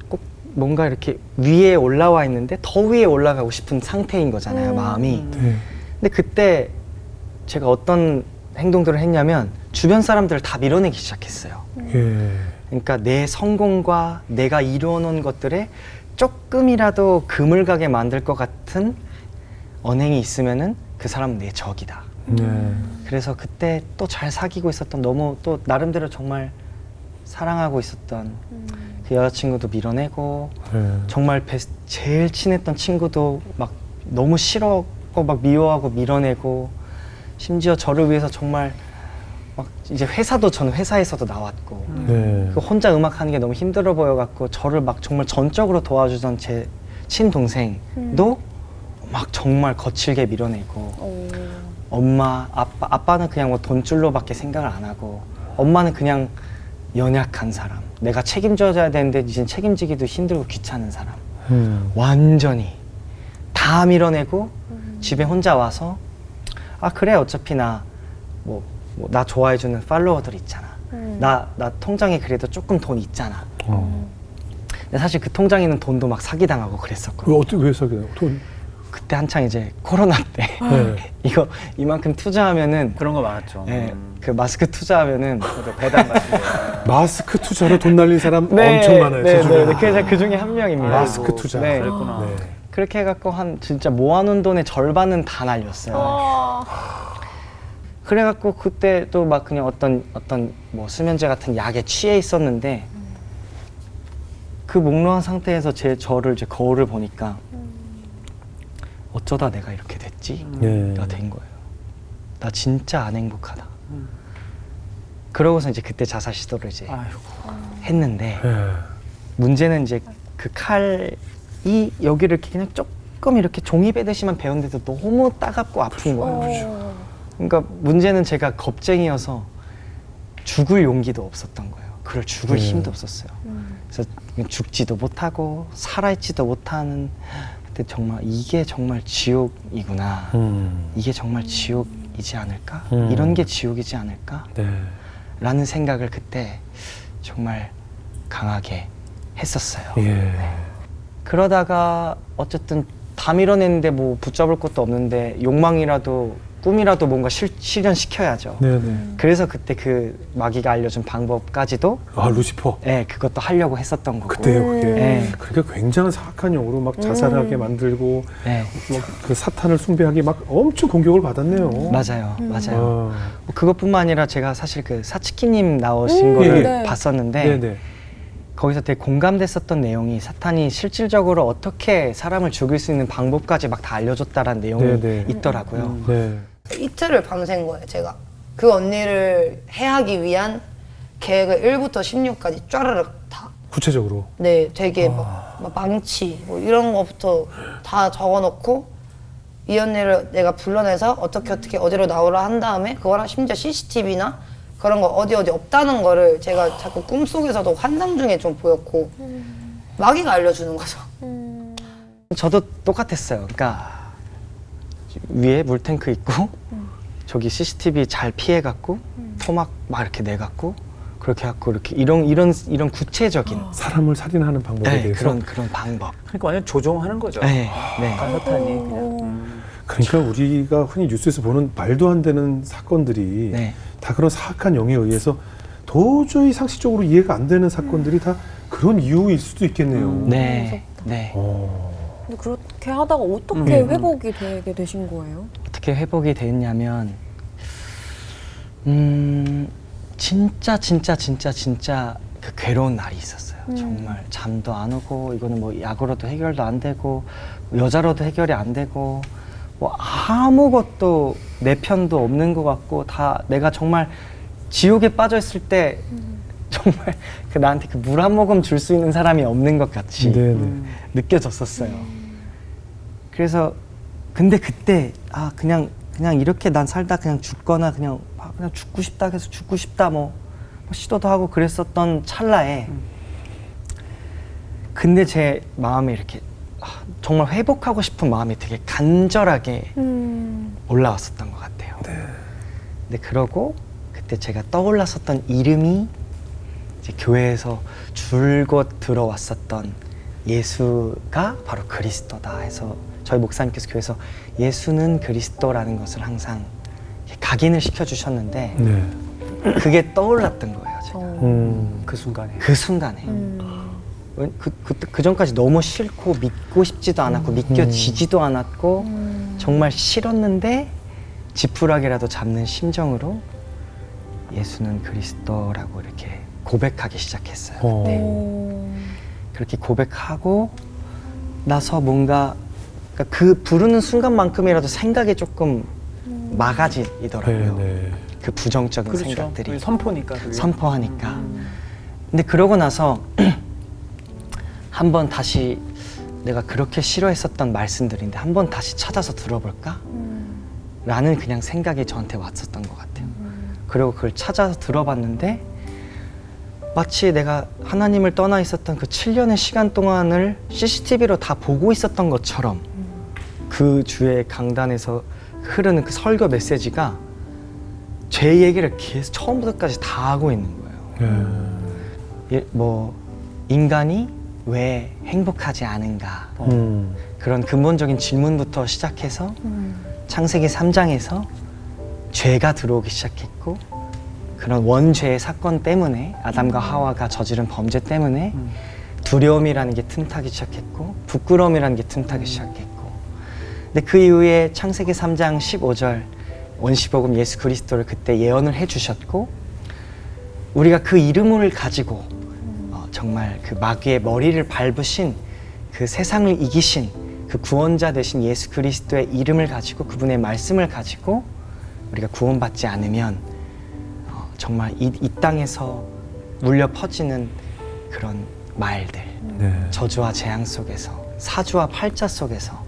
꼭 뭔가 이렇게 위에 올라와 있는데 더 위에 올라가고 싶은 상태인 거잖아요, 마음이. 네. 근데 그때 제가 어떤 행동들을 했냐면 주변 사람들을 다 밀어내기 시작했어요. 예. 그러니까 내 성공과 내가 이루어놓은 것들에 조금이라도 그물 가게 만들 것 같은 언행이 있으면은 그 사람은 내 적이다. 네. 그래서 그때 또 잘 사귀고 있었던 너무 또 나름대로 정말 사랑하고 있었던 그 여자친구도 밀어내고 네. 정말 제일 친했던 친구도 막 너무 싫어하고 막 미워하고 밀어내고 심지어 저를 위해서 정말 막 이제 회사도 저는 회사에서도 나왔고 네. 그 혼자 음악하는 게 너무 힘들어 보여갖고 저를 막 정말 전적으로 도와주던 제 친동생도 막 정말 거칠게 밀어내고 엄마, 아빠는 그냥 뭐 돈줄로밖에 생각을 안 하고 엄마는 그냥 연약한 사람 내가 책임져야 되는데 이제 책임지기도 힘들고 귀찮은 사람 완전히 다 밀어내고 집에 혼자 와서 아 그래 어차피 나 나 좋아해주는 팔로워들 있잖아 나 통장에 그래도 조금 돈 있잖아 근데 사실 그 통장에 있는 돈도 막 사기당하고 그랬었거든요. 왜 사귀어요? 돈? 그때 한창 이제 코로나 때 네. 이거 이만큼 투자하면은 그런 거 많았죠. 네, 그 마스크 투자하면은 배당 같은 거. 마스크 투자로 돈 날린 사람 엄청 많아요. 네, 세상에. 네, 그래서 그 중에 한 명입니다. 마스크 투자. 네. 그랬구나. 네. 그렇게 해갖고 한 진짜 모아놓은 돈의 절반은 다 날렸어요. 그래갖고 그때 또 막 그냥 어떤 뭐 수면제 같은 약에 취해 있었는데 그 몽롱한 상태에서 저를 이제 거울을 보니까 어쩌다 내가 이렇게 됐지? 예. 가 된 거예요. 나 진짜 안 행복하다. 그러고서 이제 그때 자살 시도를 이제 아이고. 했는데 예. 문제는 이제 그 칼이 여기를 이렇게 그냥 조금 이렇게 종이 베듯이만 베었는데도 너무 따갑고 아픈 거예요. 그러니까 문제는 제가 겁쟁이여서 죽을 용기도 없었던 거예요. 그럴 죽을 힘도 없었어요. 그래서 죽지도 못하고 살아있지도 못하는 근데 정말 이게 정말 지옥이구나. 이게 정말 지옥이지 않을까? 이런 게 지옥이지 않을까? 네. 라는 생각을 그때 정말 강하게 했었어요. 예. 그러다가 어쨌든 다 밀어냈는데 뭐 붙잡을 것도 없는데 욕망이라도 꿈이라도 뭔가 실현시켜야죠. 네네. 그래서 그때 그 마귀가 알려준 방법까지도 아 루시퍼. 네, 그것도 하려고 했었던 거고. 그때요 그게. 네. 그러니까 굉장한 사악한 용으로 막 자살하게 만들고 네, 그 사탄을 숭배하기 막 엄청 공격을 받았네요. 맞아요. 맞아요. 아. 그것뿐만 아니라 제가 사실 그 사치키님 나오신 거를 네. 봤었는데 네네. 거기서 되게 공감됐었던 내용이 사탄이 실질적으로 어떻게 사람을 죽일 수 있는 방법까지 막 다 알려줬다라는 내용이 네네. 있더라고요. 네. 이틀을 밤샌 거예요, 제가. 그 언니를 해하기 위한 계획을 1부터 16까지 쫘르륵 다. 구체적으로. 네, 되게 막 망치 뭐 이런 거부터 다 적어놓고 이 언니를 내가 불러내서 어떻게 어디로 나오라 한 다음에 그거랑 심지어 CCTV나 그런 거 어디 없다는 거를 제가 자꾸 꿈속에서도 환상 중에 좀 보였고 마귀가 알려주는 거죠. 저도 똑같았어요. 그러니까 위에 물탱크 있고 저기 CCTV 잘 피해갖고 토막 막 이렇게 내갖고 그렇게 해갖고 이렇게 이런 구체적인 사람을 살인하는 방법에 네, 대해서. 그런 방법. 그러니까 완전 조종하는 거죠. 네, 네. 사탄이 그냥. 그러니까 우리가 흔히 뉴스에서 보는 말도 안 되는 사건들이 네. 다 그런 사악한 영에 의해서 도저히 상식적으로 이해가 안 되는 사건들이 다 그런 이유일 수도 있겠네요. 네, 네. 근데 그렇게 하다가 어떻게 회복이 되게 되신 거예요? 어떻게 회복이 됐냐면 진짜 그 괴로운 날이 있었어요. 정말 잠도 안 오고 이거는 뭐 약으로도 해결도 안 되고 여자로도 해결이 안 되고 뭐 아무것도 내 편도 없는 것 같고 다 내가 정말 지옥에 빠져 있을 때 정말 그 나한테 그 물 한 모금 줄 수 있는 사람이 없는 것 같이 네네. 느껴졌었어요. 그래서 근데 그때 아 그냥 이렇게 난 살다 그냥 죽거나 그냥 죽고 싶다 해서 죽고 싶다 뭐 시도도 하고 그랬었던 찰나에 근데 제 마음에 이렇게 정말 회복하고 싶은 마음이 되게 간절하게 올라왔었던 것 같아요. 근데 그러고 그때 제가 떠올랐었던 이름이 이제 교회에서 줄곧 들어왔었던 예수가 바로 그리스도다 해서 저희 목사님께서 교회에서 예수는 그리스도라는 것을 항상 각인을 시켜주셨는데 네. 그게 떠올랐던 거예요. 제가. 그 순간에. 그 순간에. 그 전까지 너무 싫고 믿고 싶지도 않았고 믿겨지지도 않았고 정말 싫었는데 지푸라기라도 잡는 심정으로 예수는 그리스도라고 이렇게 고백하기 시작했어요. 그렇게 고백하고 나서 뭔가 그러니까 그 부르는 순간만큼이라도 생각이 조금 막아지더라고요. 네. 그 부정적인 그렇죠. 생각들이 선포니까. 그게. 선포하니까. 근데 그러고 나서 한번 다시 내가 그렇게 싫어했었던 말씀들인데 한번 다시 찾아서 들어볼까? 라는 그냥 생각이 저한테 왔었던 것 같아요. 그리고 그걸 찾아서 들어봤는데 마치 내가 하나님을 떠나 있었던 그 7년의 시간 동안을 CCTV로 다 보고 있었던 것처럼 그 주의 강단에서 흐르는 그 설교 메시지가 제 얘기를 계속 처음부터까지 다 하고 있는 거예요. 뭐 인간이 왜 행복하지 않은가 그런 근본적인 질문부터 시작해서 창세기 3장에서 죄가 들어오기 시작했고 그런 원죄의 사건 때문에 아담과 하와가 저지른 범죄 때문에 두려움이라는 게 틈타기 시작했고 부끄러움이라는 게 틈타기 시작했고 근데 그 이후에 창세기 3장 15절 원시복음 예수 그리스도를 그때 예언을 해주셨고 우리가 그 이름을 가지고 정말 그 마귀의 머리를 밟으신 그 세상을 이기신 그 구원자 되신 예수 그리스도의 이름을 가지고 그분의 말씀을 가지고 우리가 구원받지 않으면 정말 이 땅에서 울려 퍼지는 그런 말들 저주와 재앙 속에서 사주와 팔자 속에서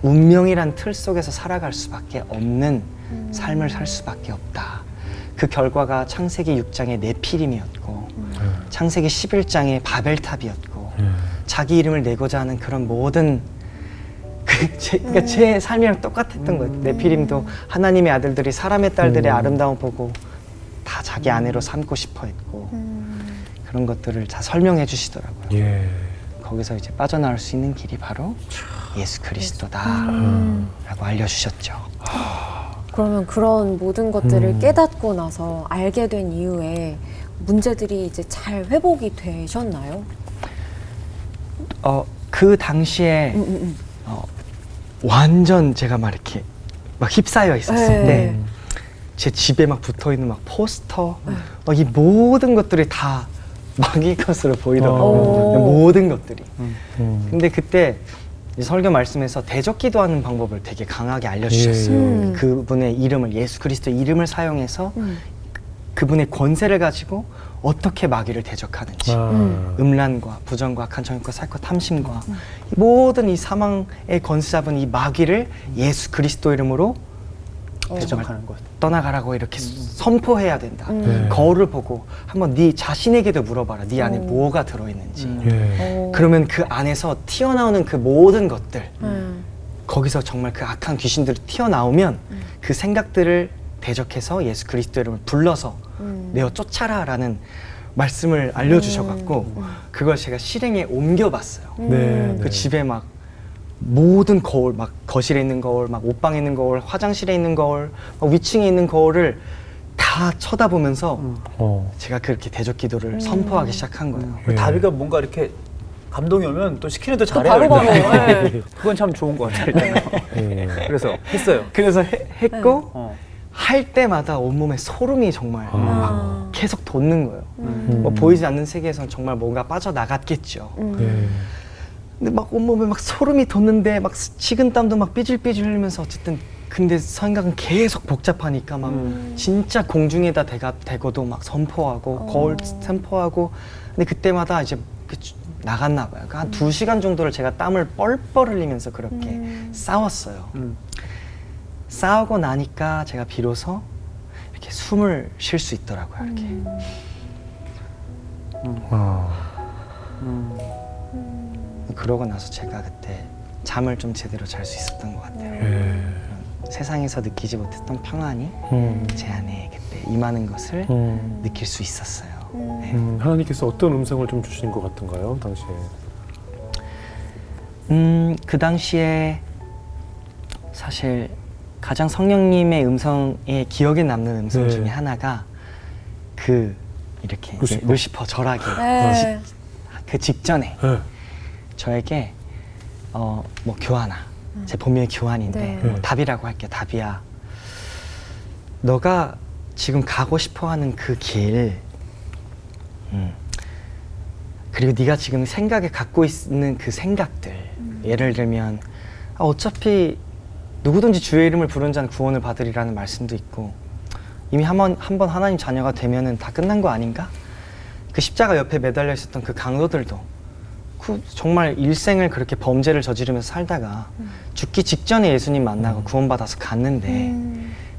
운명이란 틀 속에서 살아갈 수밖에 없는 삶을 살 수밖에 없다. 그 결과가 창세기 6장의 네피림이었고 창세기 11장의 바벨탑이었고 자기 이름을 내고자 하는 그런 모든 그러니까 제 삶이랑 똑같았던 거예요. 네피림도 하나님의 아들들이 사람의 딸들의 아름다움 보고 다 자기 아내로 삼고 싶어 했고 그런 것들을 다 설명해 주시더라고요. 예. 거기서 이제 빠져나올 수 있는 길이 바로 예수 그리스도다라고 알려주셨죠. 그러면 그런 모든 것들을 깨닫고 나서 알게 된 이후에 문제들이 이제 잘 회복이 되셨나요? 그 당시에 완전 제가 막 이렇게 막 휩싸여 있었을 네. 때 제 집에 막 붙어 있는 막 포스터, 막 이 모든 것들이 다 마귀 것으로 보이더라고요. 오. 모든 것들이. 음. 근데 그때 이 설교 말씀에서 대적 기도하는 방법을 되게 강하게 알려주셨어요. 예, 예. 그분의 이름을, 예수 그리스도의 이름을 사용해서 그분의 권세를 가지고 어떻게 마귀를 대적하는지, 음란과 부정과 악한 정욕과 살것 탐심과 이 모든 이 사망의 권세 잡은 이 마귀를 예수 그리스도 이름으로 대적하는 것. 떠나가라고 이렇게 선포해야 된다. 네. 거울을 보고 한번 네 자신에게도 물어봐라. 네 안에 뭐가 들어있는지. 예. 그러면 그 안에서 튀어나오는 그 모든 것들, 거기서 정말 그 악한 귀신들이 튀어나오면 그 생각들을 대적해서 예수 그리스도 이름을 불러서 내어 쫓아라 라는 말씀을 알려주셔갖고 그걸 제가 실행에 옮겨봤어요. 네. 그 집에 막 모든 거울, 막 거실에 있는 거울, 막 옷방에 있는 거울, 화장실에 있는 거울, 막 위층에 있는 거울을 다 쳐다보면서 제가 그렇게 대적 기도를 선포하기 시작한 거예요. 예. 다비가 뭔가 이렇게 감동이 오면 또 시키는 데 또 잘해요. 바로바로. 일단. 네. 그건 참 좋은 것 같아요. 일단. 예. 그래서 했어요. 그래서 했고 어. 할 때마다 온몸에 소름이 정말 막 계속 돋는 거예요. 뭐 보이지 않는 세계에선 정말 뭔가 빠져나갔겠죠. 예. 근데 막 온몸에 막 소름이 돋는데 막 식은땀도 막 삐질삐질 흘리면서 어쨌든 근데 생각은 계속 복잡하니까 막 진짜 공중에다 대고도 막 선포하고 거울 선포하고 근데 그때마다 이제 나갔나 봐요. 한 2시간 정도를 제가 땀을 뻘뻘 흘리면서 그렇게 싸웠어요. 싸우고 나니까 제가 비로소 이렇게 숨을 쉴 수 있더라고요. 이렇게. 그러고 나서 제가 그때 잠을 좀 제대로 잘 수 있었던 것 같아요. 예. 세상에서 느끼지 못했던 평안이 제 안에 그때 임하는 것을 느낄 수 있었어요. 네. 하나님께서 어떤 음성을 좀 주신 것 같은가요, 당시에? 그 당시에 사실 가장 성령님의 음성에 기억에 남는 음성 네. 중에 하나가 그 이렇게 루시퍼. 루시퍼 절하기 네. 그 직전에 예. 저에게 뭐 교환아 제 본명이 교환인데 네. 뭐 답이라고 할게요. 답이야. 너가 지금 가고 싶어하는 그 길, 그리고 네가 지금 생각에 갖고 있는 그 생각들, 예를 들면 어차피 누구든지 주의 이름을 부르는 자는 구원을 받으리라는 말씀도 있고 이미 한 번 하나님 자녀가 되면은 다 끝난 거 아닌가? 그 십자가 옆에 매달려 있었던 그 강도들도 그 정말 일생을 그렇게 범죄를 저지르면서 살다가 죽기 직전에 예수님 만나고 구원받아서 갔는데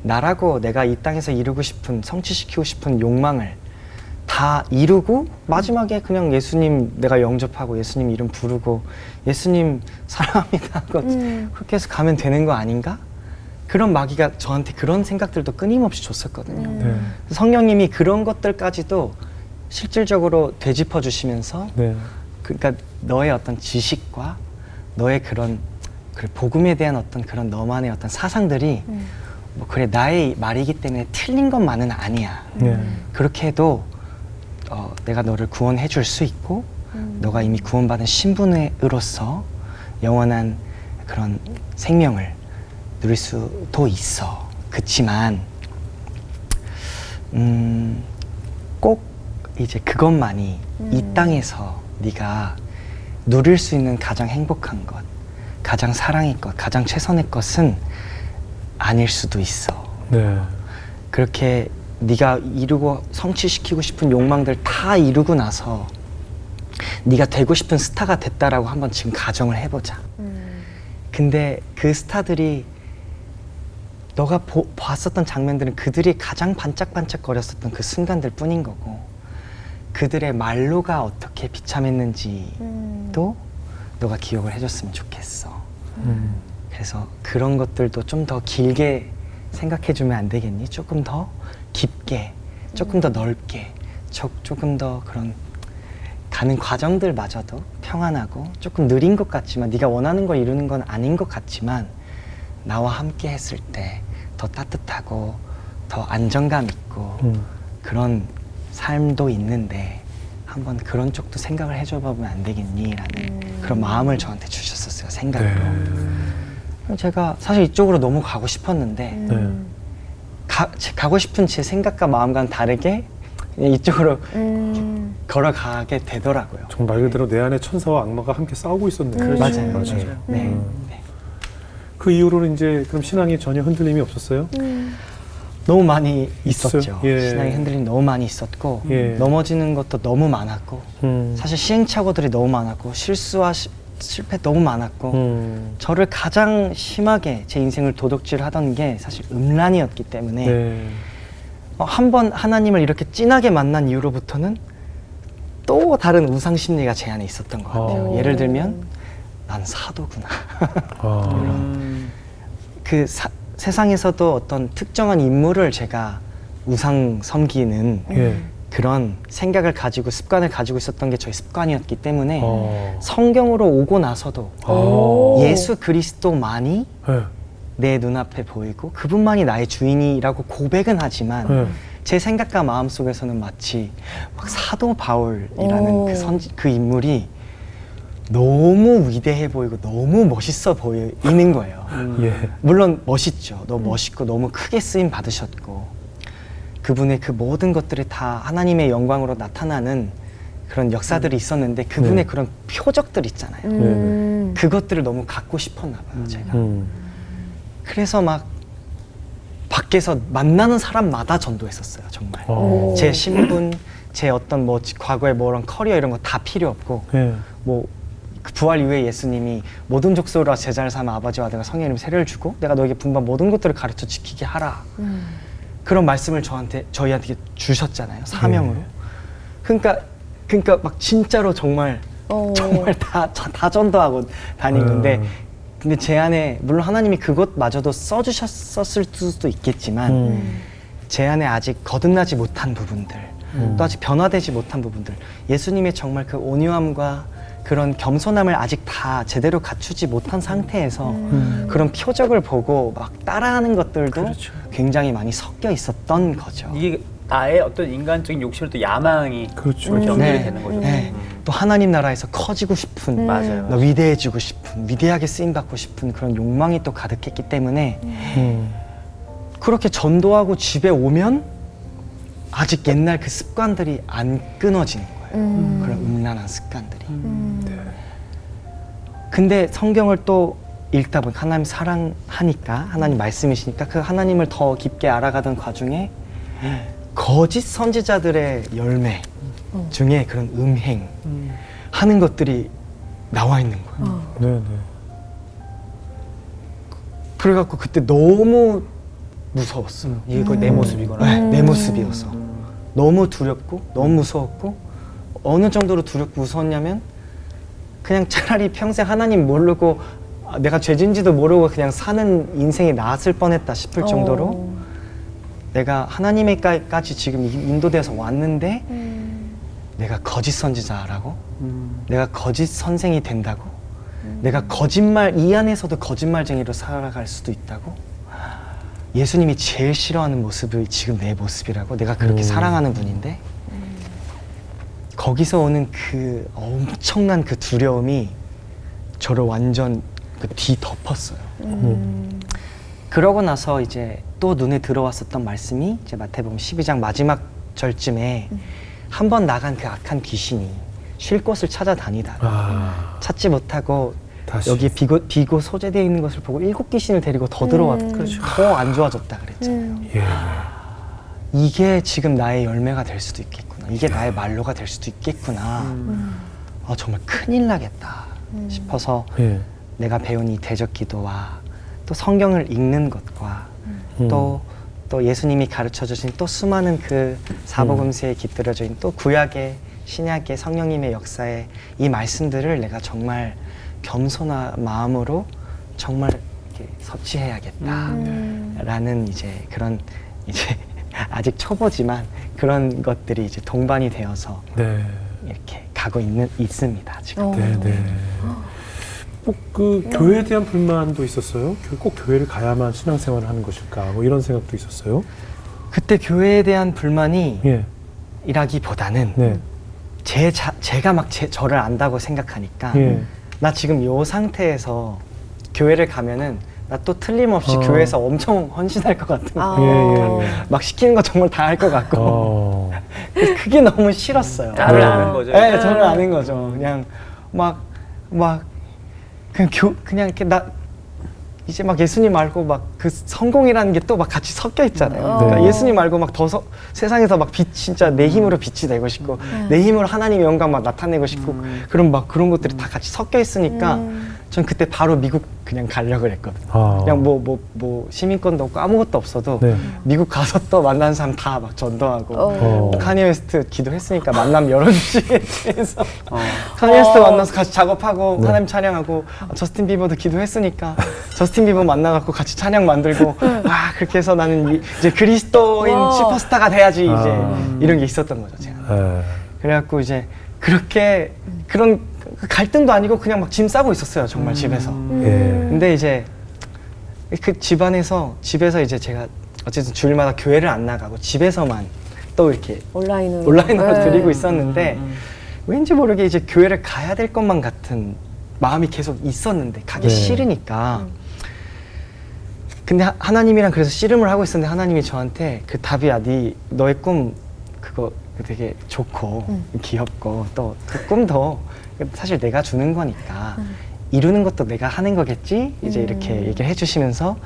나라고 내가 이 땅에서 이루고 싶은 성취시키고 싶은 욕망을 다 이루고 마지막에 그냥 예수님 내가 영접하고 예수님 이름 부르고 예수님 사랑합니다 하고 그렇게 해서 가면 되는 거 아닌가? 그런 마귀가 저한테 그런 생각들도 끊임없이 줬었거든요. 네. 성령님이 그런 것들까지도 실질적으로 되짚어 주시면서 네. 그러니까 너의 어떤 지식과 너의 그런 복음에 대한 어떤 그런 너만의 어떤 사상들이 뭐 그래 나의 말이기 때문에 틀린 것만은 아니야. 네. 그렇게 해도 내가 너를 구원해 줄 수 있고 너가 이미 구원받은 신분으로서 영원한 그런 생명을 누릴 수도 있어. 그치만 꼭 이제 그것만이 이 땅에서 네가 누릴 수 있는 가장 행복한 것, 가장 사랑의 것, 가장 최선의 것은 아닐 수도 있어. 네. 그렇게 네가 이루고 성취시키고 싶은 욕망들 다 이루고 나서 네가 되고 싶은 스타가 됐다라고 한번 지금 가정을 해보자. 근데 그 스타들이 너가 봤었던 장면들은 그들이 가장 반짝반짝거렸었던 그 순간들 뿐인 거고 그들의 말로가 어떻게 비참했는지도 너가 기억을 해줬으면 좋겠어. 그래서 그런 것들도 좀 더 길게 생각해주면 안 되겠니? 조금 더 깊게, 조금 더 넓게, 조금 더 그런 가는 과정들마저도 평안하고 조금 느린 것 같지만 네가 원하는 걸 이루는 건 아닌 것 같지만 나와 함께 했을 때 더 따뜻하고 더 안정감 있고 그런 삶도 있는데 한번 그런 쪽도 생각을 해줘 보면 안 되겠니? 라는 그런 마음을 저한테 주셨었어요. 생각으로. 제가 사실 이쪽으로 너무 가고 싶었는데 네. 가고 싶은 제 생각과 마음과는 다르게 그냥 이쪽으로 걸어가게 되더라고요. 정말 말 그대로 내 안에 천사와 악마가 함께 싸우고 있었네요. 맞아요. 맞아요. 네. 그 이후로는 이제 그럼 신앙이 전혀 흔들림이 없었어요? 너무 많이 있어요? 있었죠. 예. 신앙의 흔들림 너무 많이 있었고 예. 넘어지는 것도 너무 많았고 사실 시행착오들이 너무 많았고 실수와 실패 너무 많았고 저를 가장 심하게 제 인생을 도둑질하던 게 사실 음란이었기 때문에 네. 한 번 하나님을 이렇게 진하게 만난 이후로부터는 또 다른 우상 심리가 제 안에 있었던 것 같아요. 예를 들면 난 사도구나. 그 세상에서도 어떤 특정한 인물을 제가 우상 섬기는 예. 그런 생각을 가지고 습관을 가지고 있었던 게 저의 습관이었기 때문에 어. 성경으로 오고 나서도 오. 예수 그리스도만이 예. 내 눈앞에 보이고 그분만이 나의 주인이라고 고백은 하지만 예. 제 생각과 마음 속에서는 마치 막 사도 바울이라는 그 인물이 너무 위대해 보이고 너무 멋있어 보이는 거예요. 예. 물론 멋있죠. 너무 멋있고 너무 크게 쓰임 받으셨고 그분의 그 모든 것들이 다 하나님의 영광으로 나타나는 그런 역사들이 있었는데 그분의 네. 그런 표적들 있잖아요. 네. 그것들을 너무 갖고 싶었나 봐요. 제가. 그래서 막 밖에서 만나는 사람마다 전도했었어요. 정말. 제 신분, 제 어떤 뭐 과거의 뭐런 커리어 이런 거 다 필요 없고 예. 뭐 그 부활 이후에 예수님이 모든 족속으로 제자를 삼아 아버지와 아들과 성령의 이름으로 세례를 주고 내가 너에게 분반 모든 것들을 가르쳐 지키게 하라. 그런 말씀을 저희한테 주셨잖아요. 사명으로. 그러니까 막 진짜로 정말 다 전도하고 다니는데 근데 제 안에 물론 하나님이 그것마저도 써주셨을 수도 있겠지만 제 안에 아직 거듭나지 못한 부분들 또 아직 변화되지 못한 부분들 예수님의 정말 그 온유함과 그런 겸손함을 아직 다 제대로 갖추지 못한 상태에서 그런 표적을 보고 막 따라하는 것들도 그렇죠. 굉장히 많이 섞여 있었던 거죠. 이게 나의 어떤 인간적인 욕심을 또 야망이 그렇죠. 그렇게 연결이 네. 되는 거죠. 네. 또 하나님 나라에서 커지고 싶은 맞아요. 나 위대해지고 싶은 위대하게 쓰임받고 싶은 그런 욕망이 또 가득했기 때문에 그렇게 전도하고 집에 오면 아직 옛날 그 습관들이 안 끊어지는 거예요. 그런 음란한 습관들이. 근데 성경을 또 읽다 보니까 하나님 사랑하니까 하나님 말씀이시니까 그 하나님을 더 깊게 알아가던 과정에 거짓 선지자들의 열매 중에 그런 음행 하는 것들이 나와 있는 거예요. 네, 네. 그래갖고 그때 너무 무서웠어요. 이거 내 모습이구나. 네, 내 모습이어서 너무 두렵고 너무 무서웠고 어느 정도로 두렵고 무서웠냐면 그냥 차라리 평생 하나님 모르고 내가 죄진지도 모르고 그냥 사는 인생이 나았을 뻔했다 싶을 정도로 내가 하나님에까지 지금 인도되어서 왔는데 내가 거짓 선지자라고 내가 거짓 선생이 된다고 내가 거짓말 이 안에서도 거짓말쟁이로 살아갈 수도 있다고 예수님이 제일 싫어하는 모습이 지금 내 모습이라고 내가 그렇게 사랑하는 분인데 거기서 오는 그 엄청난 그 두려움이 저를 완전 그 뒤덮었어요. 그러고 나서 이제 또 눈에 들어왔었던 말씀이 이제 마태복음 12장 마지막 절쯤에 한 번 나간 그 악한 귀신이 쉴 곳을 찾아다니다가 찾지 못하고 다시. 여기 비고 소재되어 있는 것을 보고 7귀신을 데리고 더 들어왔고 더 안 좋아졌다 그랬잖아요. 예. 이게 지금 나의 열매가 될 수도 있겠구나. 이게 나의 말로가 될 수도 있겠구나. 정말 큰일 나겠다 싶어서 예. 내가 배운 이 대적 기도와 또 성경을 읽는 것과 또 예수님이 가르쳐 주신 또 수많은 그 사복음서에 깃들어져 있는 또 구약의 신약의 성령님의 역사에 이 말씀들을 내가 정말 겸손한 마음으로 정말 이렇게 섭취해야겠다라는 이제 그런 이제 아직 초보지만 그런 것들이 이제 동반이 되어서 네. 이렇게 가고 있습니다 지금. 네네. 꼭 그 교회에 대한 불만도 있었어요? 꼭 교회를 가야만 신앙생활을 하는 것일까? 뭐 이런 생각도 있었어요? 그때 교회에 대한 불만이 예. 이라기보다는 네. 제가 막 저를 안다고 생각하니까 예. 나 지금 요 상태에서 교회를 가면은 나 또 틀림없이 교회에서 엄청 헌신할 것 같은 거. 예, 예. 막 시키는 거 정말 다 할 것 같고 그래서 그게 너무 싫었어요. 나를 네. 아는 거죠. 네, 저를 아는 거죠. 그냥 그냥 이렇게 이제 막 예수님 말고 막 그 성공이라는 게 또 막 같이 섞여 있잖아요. 그러니까 네. 예수님 말고 막 세상에서 막 진짜 내 힘으로 빛이 되고 싶고 내 힘으로 하나님의 영광 막 나타내고 싶고 그런 막 그런 것들이 다 같이 섞여 있으니까 전 그때 바로 미국 그냥 가려고 그랬거든요. 그냥 뭐 시민권도 없고 아무것도 없어도 네. 미국 가서 또 만나는 사람 다 막 전도하고 어. 카니 웨스트 기도했으니까 만남 열어주시겠지 해서 카니 웨스트 만나서 같이 작업하고 하나님 찬양하고 저스틴 비버도 기도했으니까 저스틴 비버 만나갖고 같이 찬양 만들고 그렇게 해서 나는 이제 그리스도인 슈퍼스타가 돼야지 이제 이런 게 있었던 거죠 제가. 예. 그래갖고 이제 그렇게 그런 갈등도 아니고 그냥 막 짐 싸고 있었어요 정말 집에서. 예. 근데 이제 그 집에서 이제 제가 어쨌든 주일마다 교회를 안 나가고 집에서만 또 이렇게 온라인으로 온라인으로 네. 드리고 있었는데 왠지 모르게 이제 교회를 가야 될 것만 같은 마음이 계속 있었는데 가기 네. 싫으니까. 근데 하나님이랑 그래서 씨름을 하고 있었는데 하나님이 저한테 그 다비야 너의 꿈 그거 되게 좋고 귀엽고 또 그 꿈도 사실 내가 주는 거니까 이루는 것도 내가 하는 거겠지 이제 이렇게 얘기를 해주시면서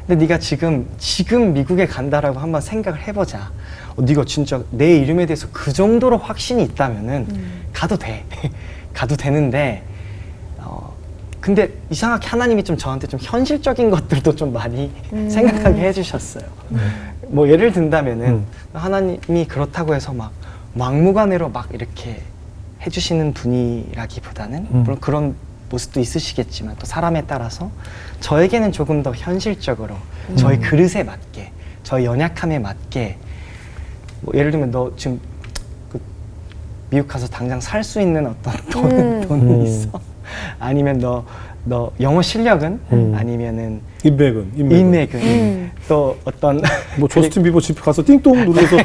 근데 네가 지금 미국에 간다라고 한번 생각을 해보자. 네가 진짜 내 이름에 대해서 그 정도로 확신이 있다면은 가도 돼. 가도 되는데 근데 이상하게 하나님이 좀 저한테 좀 현실적인 것들도 좀 많이 생각하게 해주셨어요. 뭐 예를 든다면은 하나님이 그렇다고 해서 막 막무가내로 막 이렇게 해주시는 분이라기보다는 물론 그런 모습도 있으시겠지만 또 사람에 따라서 저에게는 조금 더 현실적으로 저의 그릇에 맞게 저의 연약함에 맞게 뭐 예를 들면 너 지금 그 미국 가서 당장 살 수 있는 어떤 돈이 있어? 아니면 너 영어 실력은? 아니면은 인맥은? 또 어떤 뭐 저스틴 비버 집 가서 띵동 누르서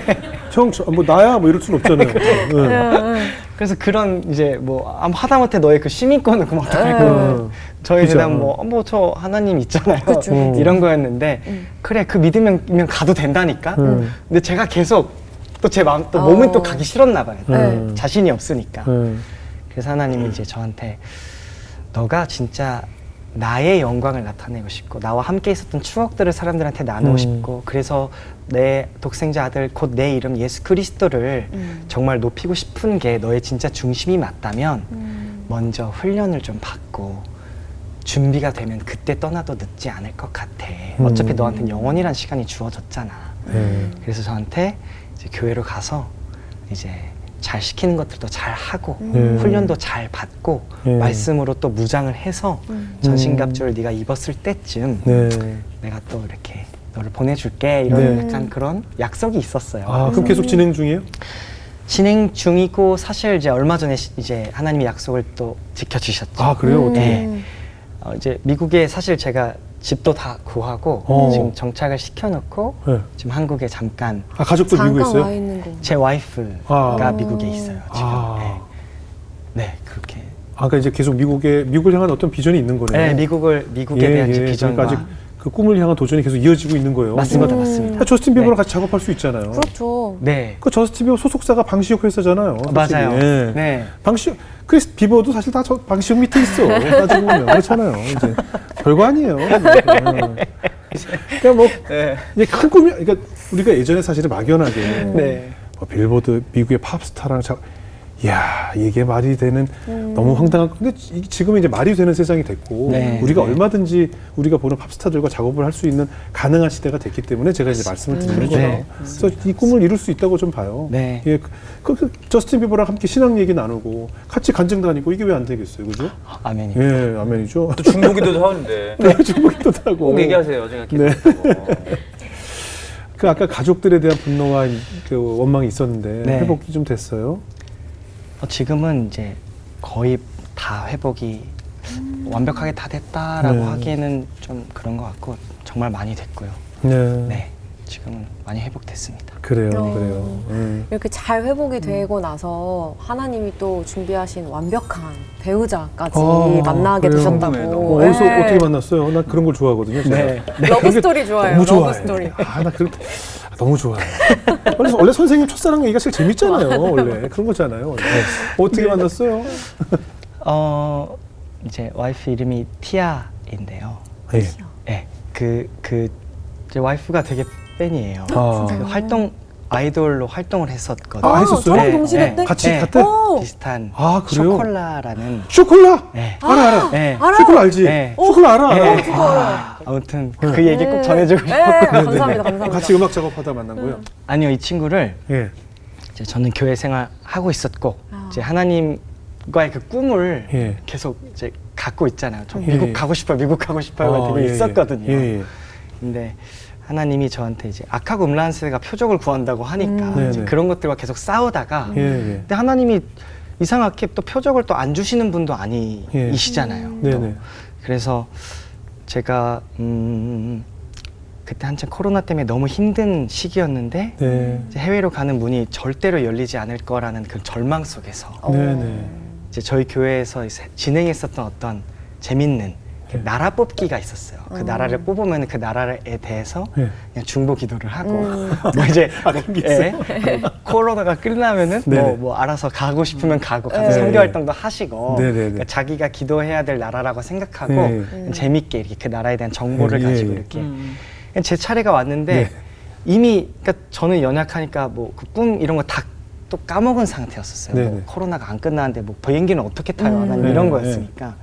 형 뭐 나야 뭐 이럴 순 없잖아요. 네. 그래서 그런 이제 뭐 하다못해 너의 그 시민권을 그만 어떡할 저희 그죠. 대답 저 하나님 있잖아요. 이런 거였는데 그래 그 믿으면 가도 된다니까. 근데 제가 계속 또 제 마음 또 몸은 또 가기 싫었나 봐요. 자신이 없으니까. 그래서 하나님이 이제 저한테 너가 진짜 나의 영광을 나타내고 싶고 나와 함께 있었던 추억들을 사람들한테 나누고 싶고 그래서 내 독생자 아들 곧 내 이름 예수 그리스도를 정말 높이고 싶은 게 너의 진짜 중심이 맞다면 먼저 훈련을 좀 받고 준비가 되면 그때 떠나도 늦지 않을 것 같아. 어차피 너한테는 영원이란 시간이 주어졌잖아. 그래서 저한테 이제 교회로 가서 이제 잘 시키는 것들도 잘 하고 훈련도 잘 받고 말씀으로 또 무장을 해서 전신갑주를 네가 입었을 때쯤 내가 또 이렇게 너를 보내줄게 이런 약간 그런 약속이 있었어요. 그럼 계속 진행 중이에요? 진행 중이고 사실 이제 얼마 전에 이제 하나님이 약속을 또 지켜주셨죠. 그래요? 어떻게? 네. 이제 미국에 사실 제가 집도 다 구하고 지금 정착을 시켜놓고 지금 한국에 잠깐 가족들 미국에 잠깐 와 있어요? 있는 거. 제 와이프가 미국에 있어요 지금. 네 그렇게. 그러니까 이제 계속 미국을 향한 어떤 비전이 있는 거네요. 네 미국에 대한 이제 비전과 그러니까 아직 그 꿈을 향한 도전이 계속 이어지고 있는 거예요. 맞습니다, 맞습니다. 저스틴 비버랑 네. 같이 작업할 수 있잖아요. 그렇죠. 네 그 저스틴 비버 소속사가 방시혁 회사잖아요. 솔직히. 맞아요. 예. 네. 크리스 비버도 사실 다 방시혁 밑에 있어. 따지고 보면 그렇잖아요. 이제 별거 아니에요. 그러니까 뭐 이제 큰 꿈이 그러니까 우리가 예전에 사실은 막연하게 네. 뭐 빌보드 미국의 팝스타랑 이야 이게 말이 되는 너무 황당한 근데 지금은 이제 말이 되는 세상이 됐고 네. 우리가 네. 얼마든지 우리가 보는 팝스타들과 작업을 할 수 있는 가능한 시대가 됐기 때문에 제가 이제 말씀을 드리는 거예요. 네. 그래서 이 꿈을 이룰 수 있다고 좀 봐요. 네. 예, 그 저스틴 비버랑 함께 신앙 얘기 나누고 같이 간증 다니고 이게 왜 안 되겠어요, 그죠? 아멘입니다. 예, 아멘이죠. 또 중국인도 하는데 네, 중국인도 하고. 꼭 얘기하세요. 제가 네. 계속. 그 아까 가족들에 대한 분노와 그 원망이 있었는데 네. 회복이 좀 됐어요. 지금은 이제 거의 다 회복이 완벽하게 다 됐다라고 네. 하기에는 좀 그런 것 같고 정말 많이 됐고요. 네. 네, 지금은 많이 회복됐습니다. 그래요, 어. 그래요. 이렇게 잘 회복이 되고 나서 하나님이 또 준비하신 완벽한 배우자까지 만나게 그래요? 되셨다고. 궁금해요. 어디서 네. 어떻게 만났어요? 나 그런 걸 좋아하거든요. 제가. 네. 러브 스토리 좋아해요. 너무 러브 좋아해. 스토리. 나 그렇게 너무 좋아해. 원래 선생님 첫사랑 얘기가 제일 재밌잖아요. 원래 그런 거잖아요. 원래. 어떻게 만났어요? 이제 와이프 이름이 티아인데요. 예. 네, 제 와이프가 되게 팬이에요. 아. 그 활동 아이돌로 활동을 했었거든요. 아, 했었어요? 저랑 동시대 때? 같이 네. 갔대? 오. 비슷한 아, 그래요? 쇼콜라라는 쇼콜라? 네. 알아. 네. 알아요. 쇼콜라 알지? 네. 쇼콜라 알아. 네. 알아. 아무튼 그 얘기 꼭 전해주고 네, 싶었거든요. 감사합니다. 감사합니다. 같이 음악 작업하다 만난 거예요? 아니요, 이 친구를 예. 이제 저는 교회 생활 하고 있었고 아. 이제 하나님과의 그 꿈을 예. 계속 이제 갖고 있잖아요. 저 예. 미국 가고 싶어요, 미국 가고 싶어요가 되게 예, 있었거든요. 예, 예. 근데 하나님이 저한테 이제 악하고 음란세가 표적을 구한다고 하니까 이제 네네. 그런 것들과 계속 싸우다가 예, 예. 근데 하나님이 이상하게 또 표적을 또 안 주시는 분도 아니시잖아요. 네네. 그래서 제가 그때 한참 코로나 때문에 너무 힘든 시기였는데 네. 이제 해외로 가는 문이 절대로 열리지 않을 거라는 그 절망 속에서 네네. 이제 저희 교회에서 진행했었던 어떤 재밌는 네. 나라 뽑기가 있었어요. 그 나라를 뽑으면 그 나라에 대해서 네. 그냥 중보 기도를 하고 뭐 이제 뭐 코로나가 끝나면은 네네. 뭐 알아서 가고 싶으면 가고 가서 네. 선교 활동도 하시고 네네네. 그러니까 자기가 기도해야 될 나라라고 생각하고 네. 그냥 재밌게 이렇게 그 나라에 대한 정보를 예, 가지고 예. 이렇게 그냥 제 차례가 왔는데 네. 이미 그러니까 저는 연약하니까 뭐 그 꿈 이런 거 다 또 까먹은 상태였었어요. 네네. 뭐 코로나가 안 끝나는데 뭐 비행기는 어떻게 타요? 하나님 네, 이런 네. 거였으니까.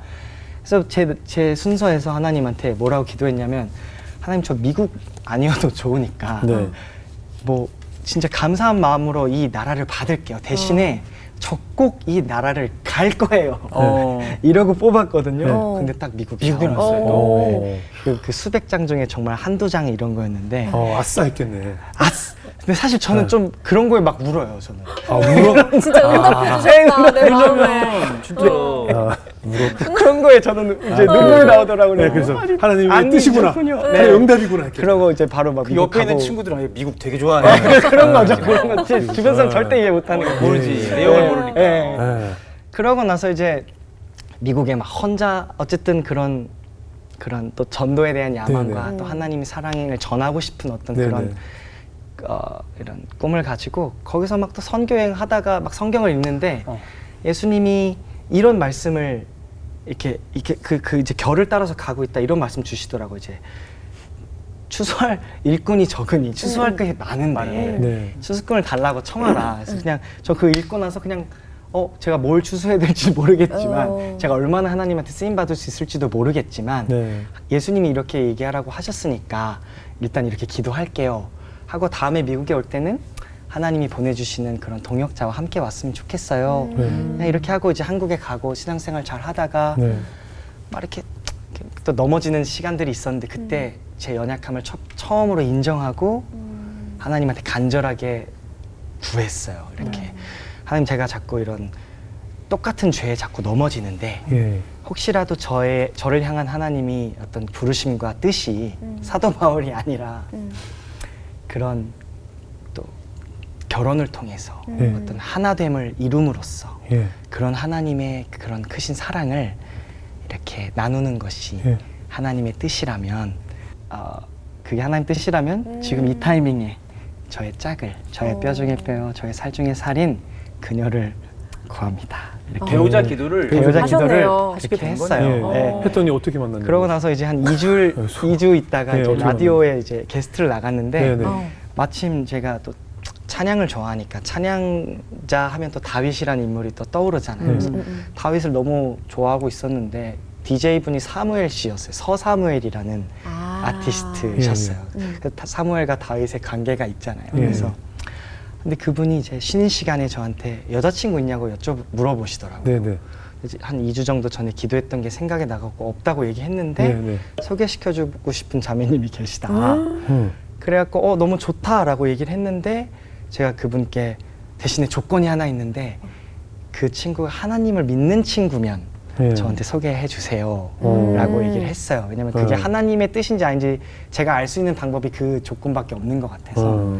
그래서 제 순서에서 하나님한테 뭐라고 기도했냐면 하나님 저 미국 아니어도 좋으니까 네. 뭐 진짜 감사한 마음으로 이 나라를 받을게요. 대신에 저 꼭 이 나라를 갈 거예요. 이러고 뽑았거든요. 네. 근데 딱 미국이 미국이 나왔어요. 나왔어요. 오. 그 수백 장 중에 정말 한두 장이 이런 거였는데 아싸 했겠네. 근데 사실 저는 네. 좀 그런 거에 막 울어요. 저는. 아, 울어? 진짜 응답해 주셨다. 내 마음에. 왜냐면 진짜 아, 울어. 그런 거에 저는 이제 눈물이 나오더라고요. 네, 그래서 하나님의 아니, 뜻이구나. 그렇군요. 하나님의 네. 응답이구나. 이렇게. 그러고 이제 바로 막 그 미국 옆에 있는 가고 친구들은 미국 되게 좋아하네. 그런 거죠. 그런 거. 제 주변 사람 절대 이해 못하는 거. 모르지. 예. 내용을 예. 모르니까. 예. 예. 그러고 나서 이제 미국에 막 혼자 어쨌든 그런 또 전도에 대한 야망과 네네. 또 하나님의 사랑을 전하고 싶은 어떤 네네. 그런 이런 꿈을 가지고 거기서 막 또 선교행 하다가 막 성경을 읽는데 예수님이 이런 말씀을 이렇게 그 이제 결을 따라서 가고 있다 이런 말씀 주시더라고. 이제 추수할 일꾼이 적으니 추수할 게 많은데 네. 추수꾼을 달라고 청하라. 그래서 그냥 저 그 읽고 나서 그냥 제가 뭘 추수해야 될지 모르겠지만 제가 얼마나 하나님한테 쓰임 받을 수 있을지도 모르겠지만 네. 예수님이 이렇게 얘기하라고 하셨으니까 일단 이렇게 기도할게요 하고 다음에 미국에 올 때는 하나님이 보내주시는 그런 동역자와 함께 왔으면 좋겠어요. 그냥 이렇게 하고 이제 한국에 가고 신앙생활 잘 하다가 네. 막 이렇게 또 넘어지는 시간들이 있었는데 그때 제 연약함을 처음으로 인정하고 하나님한테 간절하게 구했어요. 이렇게 하나님 제가 자꾸 이런 똑같은 죄에 자꾸 넘어지는데 예. 혹시라도 저를 향한 하나님이 어떤 부르심과 뜻이 사도 바울이 아니라 그런 또 결혼을 통해서 네. 어떤 하나됨을 이룸으로써 예. 그런 하나님의 그런 크신 사랑을 이렇게 나누는 것이 예. 하나님의 뜻이라면 그게 하나님 뜻이라면 지금 이 타이밍에 저의 짝을 저의 뼈 중에 뼈 저의 살 중에 살인 그녀를 구합니다. 이렇게 배우자 기도를 배우자 하셨네요. 기도를 하시게 이렇게 된 했어요. 거네요. 네. 했더니 어떻게 만났나요? 그러고 나서 이제 한 2주 있다가 네, 이제 어떻게 라디오에 이제 게스트를 나갔는데 네네. 마침 제가 또 찬양을 좋아하니까 찬양자 하면 또 다윗이라는 인물이 또 떠오르잖아요. 그래서 다윗을 너무 좋아하고 있었는데 DJ 분이 사무엘 씨였어요. 서사무엘이라는 아티스트셨어요. 그래서 사무엘과 다윗의 관계가 있잖아요. 그래서 근데 그분이 이제 쉬는 시간에 저한테 여자친구 있냐고 물어보시더라고요. 네네. 이제 한 2주 정도 전에 기도했던 게 생각이 나갖고 없다고 얘기했는데 네네. 소개시켜주고 싶은 자매님이 계시다. 그래갖고 너무 좋다라고 얘기를 했는데 제가 그분께 대신에 조건이 하나 있는데 그 친구가 하나님을 믿는 친구면 예. 저한테 소개해 주세요 라고 얘기를 했어요. 왜냐면 그게 하나님의 뜻인지 아닌지 제가 알 수 있는 방법이 그 조건밖에 없는 것 같아서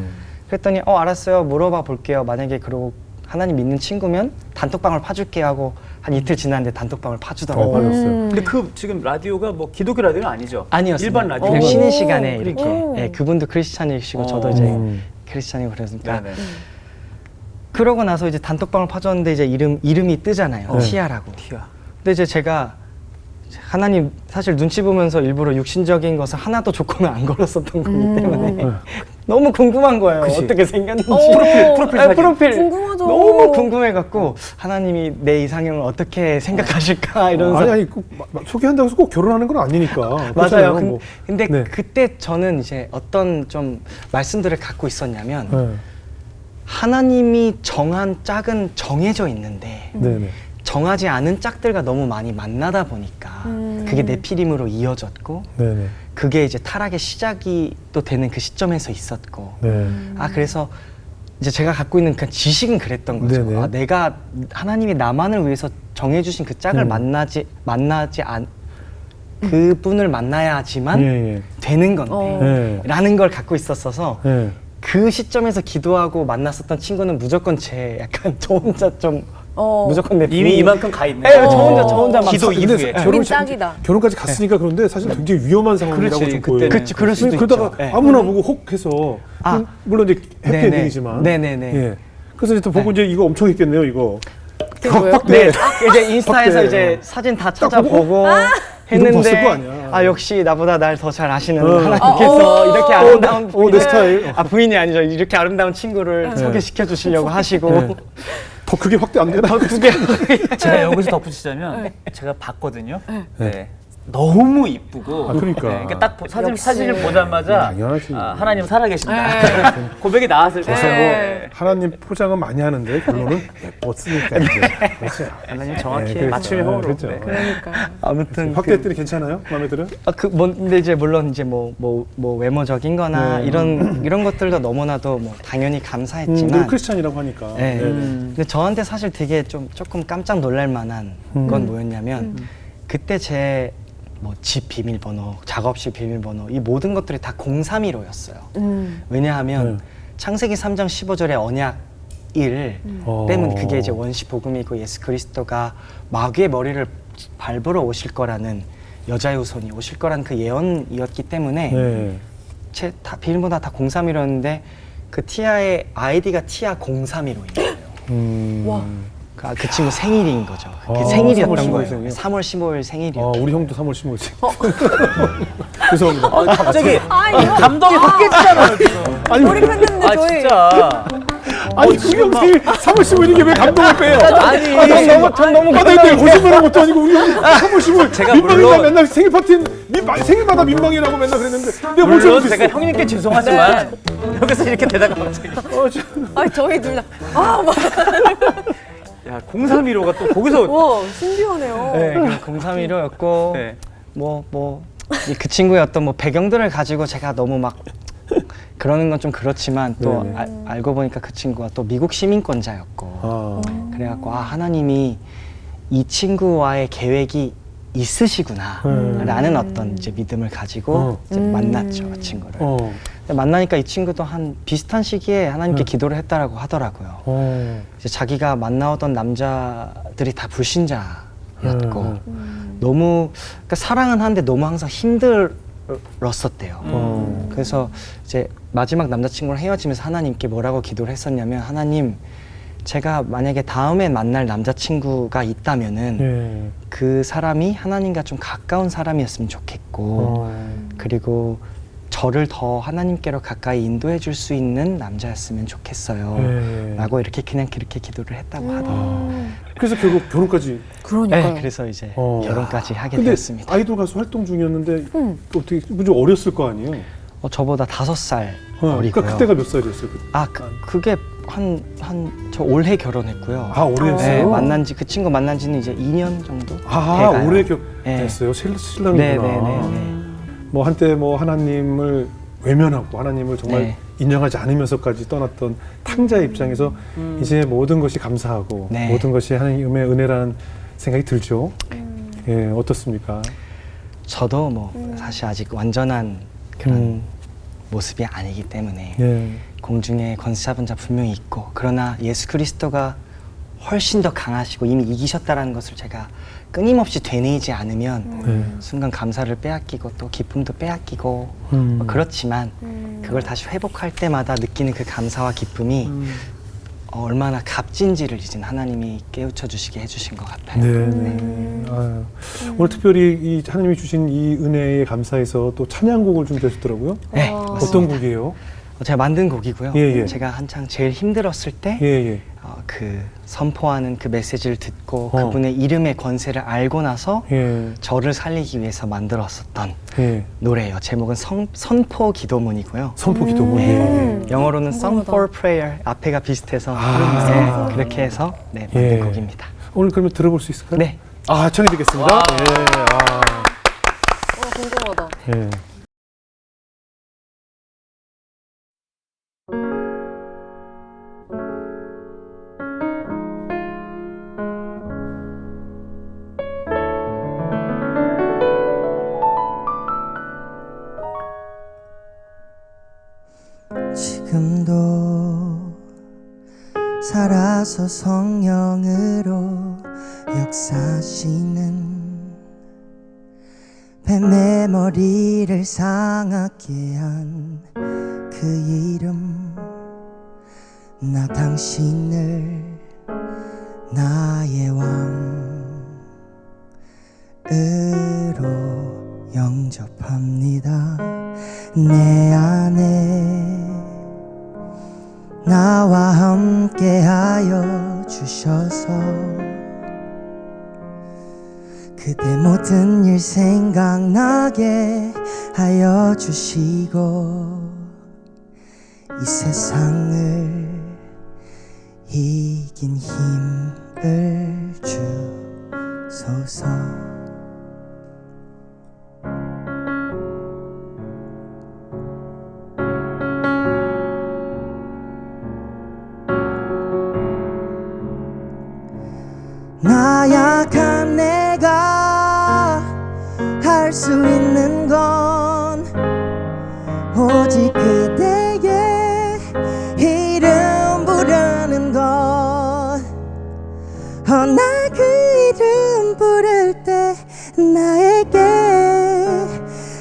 그랬더니 알았어요, 물어봐 볼게요. 만약에 그러고 하나님 믿는 친구면 단톡방을 파줄게요 하고 한 이틀 지났는데 단톡방을 파주더라고요. 맞았어요. 근데 그 지금 라디오가 뭐 기독교 라디오는 아니죠? 아니었습니다. 일반 라디오. 그냥 쉬는 시간에 그러니까. 이렇게 예, 그분도 크리스찬이시고 저도 이제 크리스찬이고 그러니까 네네. 그러고 나서 이제 단톡방을 파줬는데 이제 이름이 뜨잖아요. 티아라고. 티아. 근데 이제 제가 하나님 사실 눈치 보면서 일부러 육신적인 것을 하나도 조건을 안 걸었었던 거기 때문에 너무 궁금한 거예요. 그치. 어떻게 생겼는지. 프로필 네, 사진. 프로필 궁금하죠. 너무 궁금해갖고 하나님이 내 이상형을 어떻게 생각하실까 이러면서 아니 꼭 소개한다고 해서 꼭 결혼하는 건 아니니까. 맞아요. 그렇잖아요, 뭐. 근데 네. 그때 저는 이제 어떤 좀 말씀들을 갖고 있었냐면 네. 하나님이 정한 짝은 정해져 있는데 네네. 정하지 않은 짝들과 너무 많이 만나다 보니까 그게 네피림으로 이어졌고 네네. 그게 이제 타락의 시작이 또 되는 그 시점에서 있었고 네. 그래서 이제 제가 갖고 있는 그 지식은 그랬던 거죠. 네네. 내가 하나님이 나만을 위해서 정해주신 그 짝을 만나지 그분을 만나야지만 예, 예. 되는 건데 예. 라는 걸 갖고 있었어서 예. 그 시점에서 기도하고 만났었던 친구는 무조건 약간 저 혼자 좀 무조건 내 이미 이만큼 가 있네. 네, 저 혼자 막 기도 근데 이후에. 우린 짝이다. 결혼까지 갔으니까 그런데 사실 굉장히 위험한 상황이라고 그렇지, 좀 보여요. 그때는. 그치, 그럴 수도 그러다가 있죠. 네. 아무나 보고 혹 해서 물론 이제 네네. 해피엔딩이지만 네네네. 예. 그래서 이제 또 보고 이제 이거 엄청 했겠네요 이거. 뭐예요? 네, 이제 인스타에서 확대. 이제 사진 다 찾아보고 이런 거 봤을 거 했는데 아니야. 역시 나보다 날 더 잘 아시는 하나님께서 이렇게 아름다운 내 스타일. 부인이 아니죠. 이렇게 아름다운 친구를 소개시켜 주시려고 하시고 네. 더 크게 확대 안 되나? 제가 여기서 덧붙이자면 제가 봤거든요. 네. 너무 이쁘고. 그러니까. 그러니까 딱 사진을 보자마자 당연하지. 하나님 살아계신다. 고백이 나왔을 때 네. 하나님 포장은 많이 하는데 결론은 예뻤으니까 이제. 그렇죠. 하나님 정확히 그래서. 맞춤형으로. 그렇죠. 네. 그러니까. 아무튼 확대했더니 괜찮아요? 마음에 들어요? 근데 이제 물론 이제 뭐 외모적인거나 이런 것들도 너무나도 뭐 당연히 감사했지만 크리스찬이라고 하니까. 네. 네. 근데 저한테 사실 되게 조금 깜짝 놀랄 만한 건 뭐였냐면 그때 제 뭐 집 비밀번호, 작업실 비밀번호 이 모든 것들이 다 031호였어요. 왜냐하면 창세기 3장 15절의 언약 1 때문에 그게 이제 원시 복음이고 예수 그리스도가 마귀의 머리를 밟으러 오실 거라는 여자의 후손이 오실 거라는 그 예언이었기 때문에 네. 제 비밀번호가 다 031호였는데 그 티아의 아이디가 티아 031호인 거예요. 와. 그 친구 생일인 거죠. 그게 아, 생일이었던 3월 15일 거예요. 생일. 3월 15일 생일이었고. 우리 형도 3월 15일지. 죄송합니다. 갑자기 이거 감동이 확 깨지잖아요. 아니, 몰입했는데 아 저희. 진짜. 아니 우리 형 생일 3월 15일이게 왜 감동을 빼요? 아니 전 너무 근데 거짓말한 것도 아니고 우리 형 3월 15일 제가 민망이가 물론- 맨날 생일 파티는 생일마다 민망이라고 맨날 그랬는데 내가 뭘 물론 잘못했어? 제가 형님께 죄송하지만 여기서 이렇게 되다가 갑자기 아니 저희 둘 다. 야 0315가 또 거기서 와 신기하네요. 네, 031호였고 네. 그 친구의 어떤 뭐 배경들을 가지고 제가 너무 막 그러는 건 좀 그렇지만 또 네네. 알고 보니까 그 친구가 또 미국 시민권자였고 아, 그래갖고 하나님이 이 친구와의 계획이 있으시구나 라는 어떤 이제 믿음을 가지고 이제 만났죠 그 친구를. 근데 만나니까 이 친구도 한 비슷한 시기에 하나님께 기도를 했다라고 하더라고요. 이제 자기가 만나오던 남자들이 다 불신자였고 너무 그러니까 사랑은 하는데 너무 항상 힘들었었대요. 그래서 이제 마지막 남자친구랑 헤어지면서 하나님께 뭐라고 기도를 했었냐면 하나님 제가 만약에 다음에 만날 남자친구가 있다면은 그 사람이 하나님과 좀 가까운 사람이었으면 좋겠고 그리고 저를 더 하나님께로 가까이 인도해 줄 수 있는 남자였으면 좋겠어요 라고 이렇게 그냥 그렇게 기도를 했다고 하더라고요. 그래서 결국 결혼까지. 그러니까요. 네, 그래서 이제 어. 결혼까지 하게 근데 되었습니다. 아이돌 가수 활동 중이었는데 어떻게 좀 어렸을 거 아니에요? 저보다 5살 어리고요. 그러니까 그때가 몇 살이었어요? 그게 저 올해 결혼했고요. 아, 올해 했어요? 그 친구 만난 지는 이제 2년 정도 아, 돼가요. 올해 네. 됐어요. 신랑이구나. 네. 뭐 한때 뭐 하나님을 외면하고 하나님을 정말 네. 인정하지 않으면서까지 떠났던 탕자의 입장에서 이제 모든 것이 감사하고 네. 모든 것이 하나님의 은혜라는 생각이 들죠. 예, 어떻습니까? 저도 뭐 사실 아직 완전한 그런 모습이 아니기 때문에 예. 공중에 권세 잡은 자 분명히 있고, 그러나 예수 그리스도가 훨씬 더 강하시고 이미 이기셨다라는 것을 제가 끊임없이 되뇌이지 않으면 네. 순간 감사를 빼앗기고 또 기쁨도 빼앗기고 뭐 그렇지만 그걸 다시 회복할 때마다 느끼는 그 감사와 기쁨이 얼마나 값진지를 이제 하나님이 깨우쳐 주시게 해주신 것 같아요. 네. 아유. 오늘 특별히 이 하나님이 주신 이 은혜에 감사해서 또 찬양곡을 준비하셨더라고요. 네, 와. 맞습니다. 어떤 곡이에요? 제가 만든 곡이고요. 예, 예. 제가 한창 제일 힘들었을 때 예, 예. 그 선포하는 그 메시지를 듣고 어. 그분의 이름의 권세를 알고 나서 예. 저를 살리기 위해서 만들었었던 예. 노래예요. 제목은 선포 기도문이고요. 선포 기도문. 예. 영어로는 Song 궁금하다. for Prayer, 앞에가 비슷해서 아. 네, 그렇게 해서 네, 만든 예. 곡입니다. 오늘 그러면 들어볼 수 있을까요? 네. 아, 청해 드리겠습니다. 예. 아. 궁금하다. 예. 지금도 살아서 성령으로 역사하시는 뱀의 머리를 상하게 한 그 이름, 나 당신을 나의 왕으로 영접합니다. 내 안에 나와 함께하여 주셔서 그대 모든 일 생각나게 하여 주시고 이 세상을 이긴 힘을 주소서. 나약한 내가 할 수 있는 건 오직 그대의 이름 부르는 것. 나 그 이름 부를 때 나에게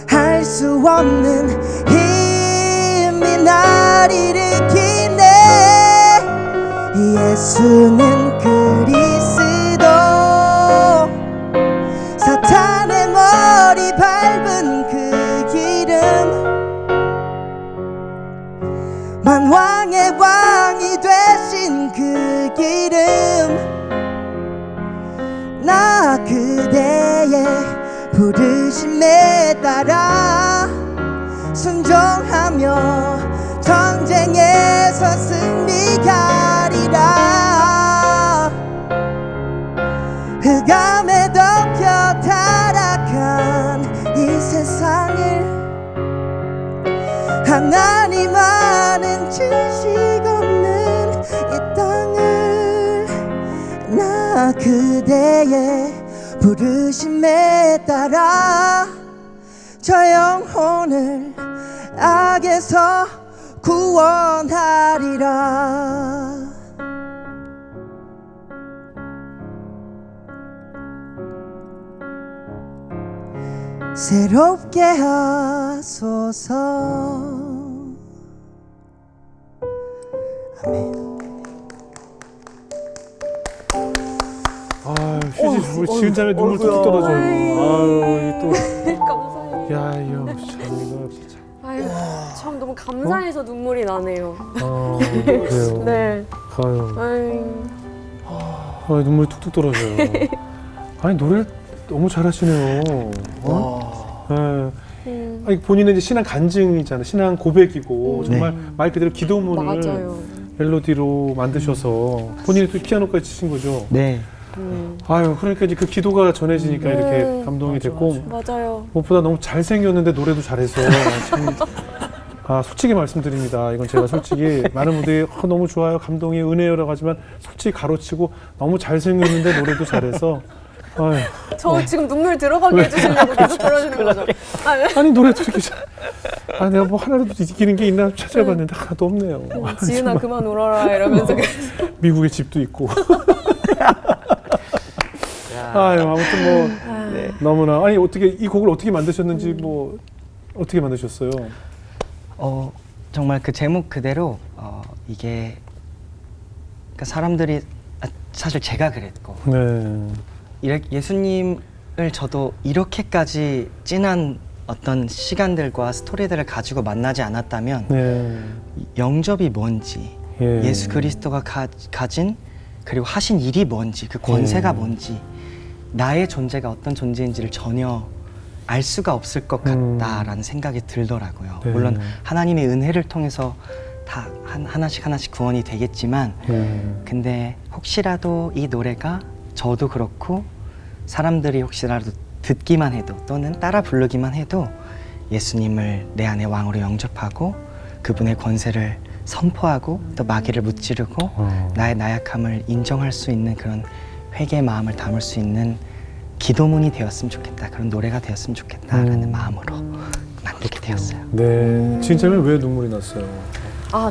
할 수 없는 힘이 날 일으키네. 예수는 그리스도, 사탄의 머리 밟은 그 기름, 만왕의 왕이 되신 그 기름, 나 그대의 부르심에 따라 순종하며 전쟁에서 승리하리라. 흑암에 덮여 타락한 이 세상을 하나님 아는 지식 없는 이 땅을 나 그대의 부르심에 따라 저 영혼을 악에서 구원하리라. 새롭게 하소서. 아멘. 아, 휴지 우리 지은 자매 눈물 뚝뚝 떨어져요. 아유, 또. 감사해요. 야, 이거 참 이거 진짜. 아유, 참 너무 감사해서 눈물이 나네요. 아, 그래요. 네. 아유, 아유. 눈물이 뚝뚝 떨어져요. 아니 노래를 너무 잘하시네요. 어? 네. 아니 본인은 이제 신앙 간증이잖아요. 신앙 고백이고 정말 말 그대로 기도문을 맞아요. 멜로디로 만드셔서 본인이 또 피아노까지 치신 거죠. 네. 아유, 그러니까 이제 그 기도가 전해지니까 이렇게 감동이 됐고 맞아요. 무엇보다 너무 잘생겼는데 노래도 잘해서 참 솔직히 말씀드립니다. 이건 제가 솔직히 많은 분들이 너무 좋아요, 감동이 은혜요라고 하지만 솔직히 가로치고 너무 잘생겼는데 노래도 잘해서 아유, 저 지금 눈물 들어가게 해주시려고 계속 그러시는 거죠? 아니 노래도 이렇게 내가 뭐 하나라도 이기는 게 있나 찾아봤는데 하나도 없네요. 지은아 그만 울어라 이러면서 미국에 집도 있고. 아유 아무튼 뭐 너무나 아니 어떻게 이 곡을 어떻게 만드셨는지 뭐 어떻게 만드셨어요? 정말 그 제목 그대로 이게 그러니까 사람들이 사실 제가 그랬고 네. 예수님을 저도 이렇게까지 진한 어떤 시간들과 스토리들을 가지고 만나지 않았다면 네. 영접이 뭔지 예수 그리스도가 가진 그리고 하신 일이 뭔지 그 권세가 뭔지 나의 존재가 어떤 존재인지를 전혀 알 수가 없을 것 같다라는 생각이 들더라고요. 네. 물론 하나님의 은혜를 통해서 다 하나씩 구원이 되겠지만 근데 혹시라도 이 노래가 저도 그렇고 사람들이 혹시라도 듣기만 해도 또는 따라 부르기만 해도 예수님을 내 안에 왕으로 영접하고 그분의 권세를 선포하고 또 마귀를 무찌르고 나의 나약함을 인정할 수 있는 그런 회개의 마음을 담을 수 있는 기도문이 되었으면 좋겠다. 그런 노래가 되었으면 좋겠다라는 마음으로 만들게 되었어요. 네. 진짜면 왜 눈물이 났어요?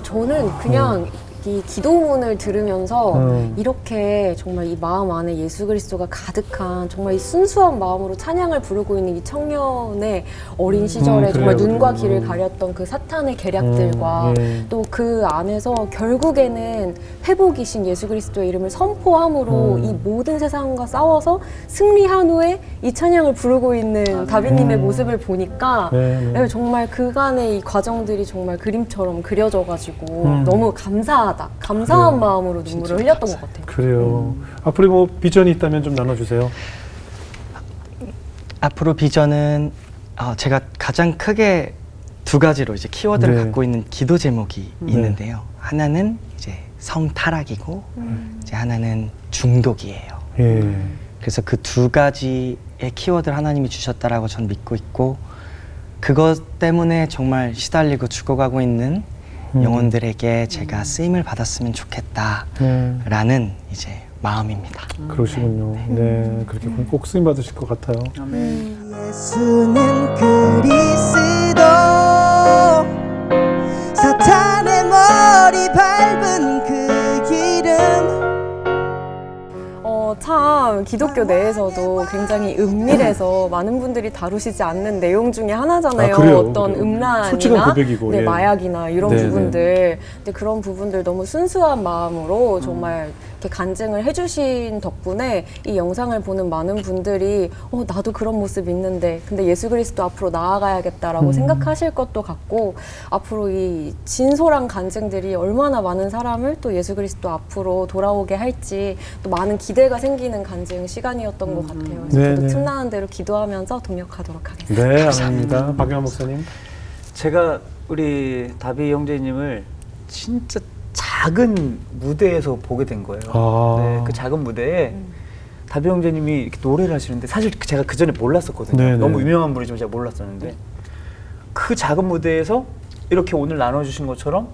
저는 그냥 이 기도문을 들으면서 이렇게 정말 이 마음 안에 예수 그리스도가 가득한 정말 이 순수한 마음으로 찬양을 부르고 있는 이 청년의 어린 시절에 정말 그래요, 눈과 그래요. 귀를 가렸던 그 사탄의 계략들과 또 그 안에서 결국에는 회복이신 예수 그리스도의 이름을 선포함으로 이 모든 세상과 싸워서 승리한 후에 이 찬양을 부르고 있는 다윗님의 모습을 보니까 네, 정말 그간의 이 과정들이 정말 그림처럼 그려져가지고 너무 감사한 마음으로 눈물을 흘렸던 것 같아요. 그래요. 앞으로 뭐 비전이 있다면 좀 나눠주세요. 앞으로 비전은 제가 가장 크게 두 가지로 이제 키워드를 네. 갖고 있는 기도 제목이 있는데요. 하나는 이제 성타락이고 이제 하나는 중독이에요. 예. 그래서 그 두 가지의 키워드를 하나님이 주셨다라고 저는 믿고 있고 그것 때문에 정말 시달리고 죽어가고 있는 영혼들에게 제가 쓰임을 받았으면 좋겠다라는 이제 마음입니다. 그러시군요. 네, 그렇게 꼭 쓰임 받으실 것 같아요. 예수는 그리스도 사탄의 머리 밟은 그 기름 참 기독교 내에서도 굉장히 은밀해서 많은 분들이 다루시지 않는 내용 중에 하나잖아요. 그래요? 어떤 그래요. 음란이나 솔직한 고백이고, 예. 마약이나 이런 네, 부분들. 근데 그런 부분들 너무 순수한 마음으로 정말 이렇게 간증을 해주신 덕분에 이 영상을 보는 많은 분들이 나도 그런 모습 있는데 근데 예수 그리스도 앞으로 나아가야겠다라고 생각하실 것도 같고 앞으로 이 진솔한 간증들이 얼마나 많은 사람을 또 예수 그리스도 앞으로 돌아오게 할지 또 많은 기대가 생기는 간증 시간이었던 것 같아요. 그래서 네, 저도 네. 틈나는 대로 기도하면서 동역하도록 하겠습니다. 네, 감사합니다. 박영환 목사님. 제가 우리 다비 형제님을 진짜 작은 무대에서 보게 된 거예요. 네, 그 작은 무대에 다비 형제님이 이렇게 노래를 하시는데 사실 제가 그 전에 몰랐었거든요. 네네. 너무 유명한 분이지만 제가 몰랐었는데 그 작은 무대에서 이렇게 오늘 나눠주신 것처럼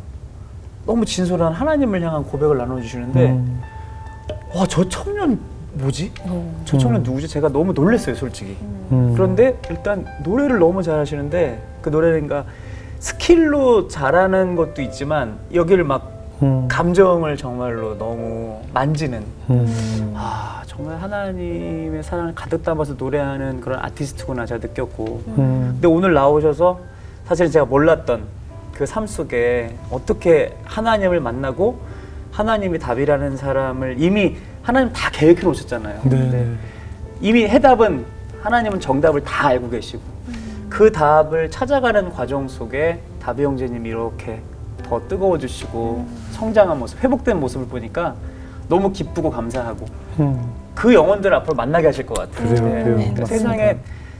너무 진솔한 하나님을 향한 고백을 나눠주시는데 와, 저 청년 뭐지? 저 청년 누구지? 제가 너무 놀랐어요, 솔직히. 그런데 일단 노래를 너무 잘하시는데 그 노래가 스킬로 잘하는 것도 있지만 여기를 막 감정을 정말로 너무 만지는 정말 하나님의 사랑을 가득 담아서 노래하는 그런 아티스트구나 제가 느꼈고 근데 오늘 나오셔서 사실 제가 몰랐던 그 삶 속에 어떻게 하나님을 만나고 하나님이 답이라는 사람을 이미 하나님 다 계획해 놓으셨잖아요. 네. 이미 해답은 하나님은 정답을 다 알고 계시고 그 답을 찾아가는 과정 속에 다비 형제님이 이렇게 더 뜨거워지시고 성장한 모습, 회복된 모습을 보니까 너무 기쁘고 감사하고 그 영혼들 앞으로 만나게 하실 것 같아요. 그래요. 그러니까 세상에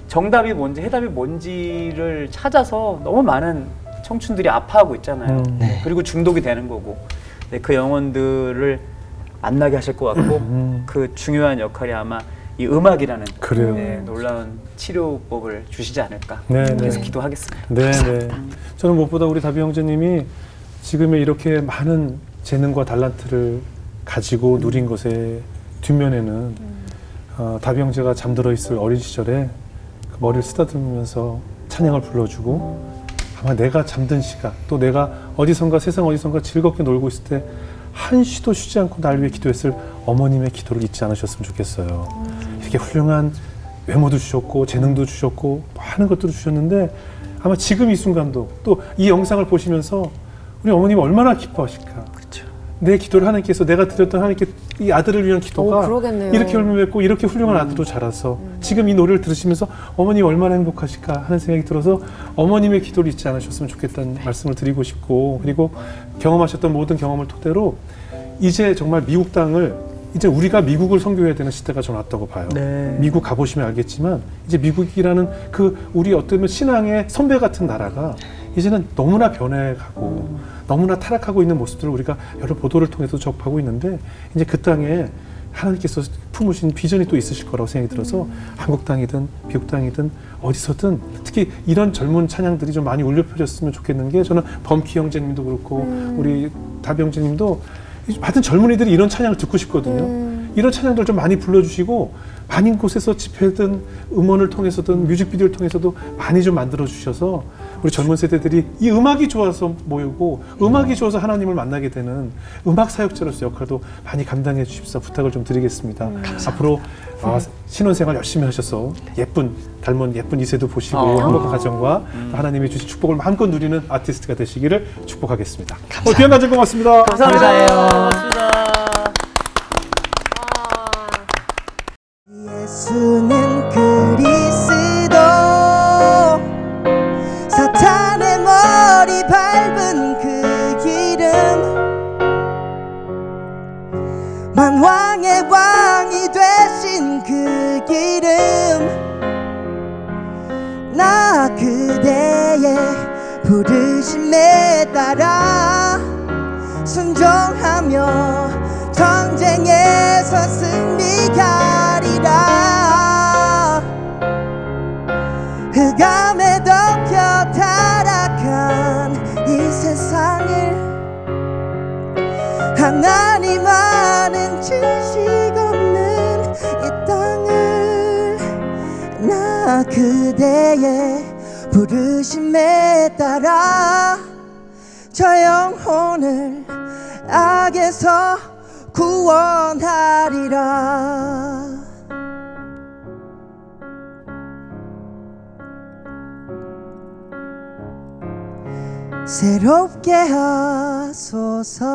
정답이 뭔지 해답이 뭔지를 찾아서 너무 많은 청춘들이 아파하고 있잖아요. 네. 그리고 중독이 되는 거고 그 영혼들을 만나게 하실 것 같고 그 중요한 역할이 아마 이 음악이라는 그래요. 네, 놀라운 치료법을 주시지 않을까 네, 계속 네. 기도하겠습니다. 네, 네. 저는 무엇보다 우리 다비 형제님이 지금의 이렇게 많은 재능과 달란트를 가지고 누린 것의 뒷면에는 다비 형제가 잠들어 있을 어린 시절에 그 머리를 쓰다듬으면서 찬양을 불러주고 아마 내가 잠든 시간 또 내가 어디선가 세상 어디선가 즐겁게 놀고 있을 때 한시도 쉬지 않고 날 위해 기도했을 어머님의 기도를 잊지 않으셨으면 좋겠어요. 이렇게 훌륭한 외모도 주셨고 재능도 주셨고 많은 것들을 주셨는데 아마 지금 이 순간도 또 이 영상을 보시면서 우리 어머님 얼마나 기뻐하실까. 내 기도를 하나님께서 내가 드렸던 하나님께 이 아들을 위한 기도가 그러겠네요. 이렇게 열매 맺고 이렇게 훌륭한 아들로 자라서 지금 이 노래를 들으시면서 어머니 얼마나 행복하실까 하는 생각이 들어서 어머님의 기도를 잊지 않으셨으면 좋겠다는 말씀을 드리고 싶고 그리고 경험하셨던 모든 경험을 토대로 이제 정말 미국 땅을 이제 우리가 미국을 선교해야 되는 시대가 전 왔다고 봐요. 네. 미국 가보시면 알겠지만 이제 미국이라는 그 우리 어떤 신앙의 선배 같은 나라가 이제는 너무나 변해가고 너무나 타락하고 있는 모습들을 우리가 여러 보도를 통해서 접하고 있는데 이제 그 땅에 하나님께서 품으신 비전이 또 있으실 거라고 생각이 들어서 한국 땅이든 미국 땅이든 어디서든 특히 이런 젊은 찬양들이 좀 많이 울려 퍼졌으면 좋겠는 게 저는 범키 형제님도 그렇고 우리 다비 형제님도 받은 젊은이들이 이런 찬양을 듣고 싶거든요. 이런 찬양들 좀 많이 불러주시고 많은 곳에서 집회든 음원을 통해서든 뮤직비디오를 통해서도 많이 좀 만들어 주셔서 우리 젊은 세대들이 이 음악이 좋아서 모이고 음악이 좋아서 하나님을 만나게 되는 음악 사역자로서 역할도 많이 감당해 주십사 부탁을 좀 드리겠습니다. 앞으로 신혼생활 열심히 하셔서 예쁜 닮은 예쁜 이세도 보시고 행복한 가정과 하나님이 주신 축복을 마음껏 누리는 아티스트가 되시기를 축복하겠습니다. 귀한 가정 고맙습니다. 감사합니다. 예수는 그리스도 사탄의 머리 밟은 그 기름 만왕의 왕이 되신 그 기름 나 그대의 부르심에 따라 순종하며 전쟁에서 승리하리라 흑암에 덮여 타락한 이 세상을 하나님 아는 지식 없는 이 땅을 나 그대의 부르심에 따라 저 영혼을 악에서 구원하리라. 새롭게 하소서.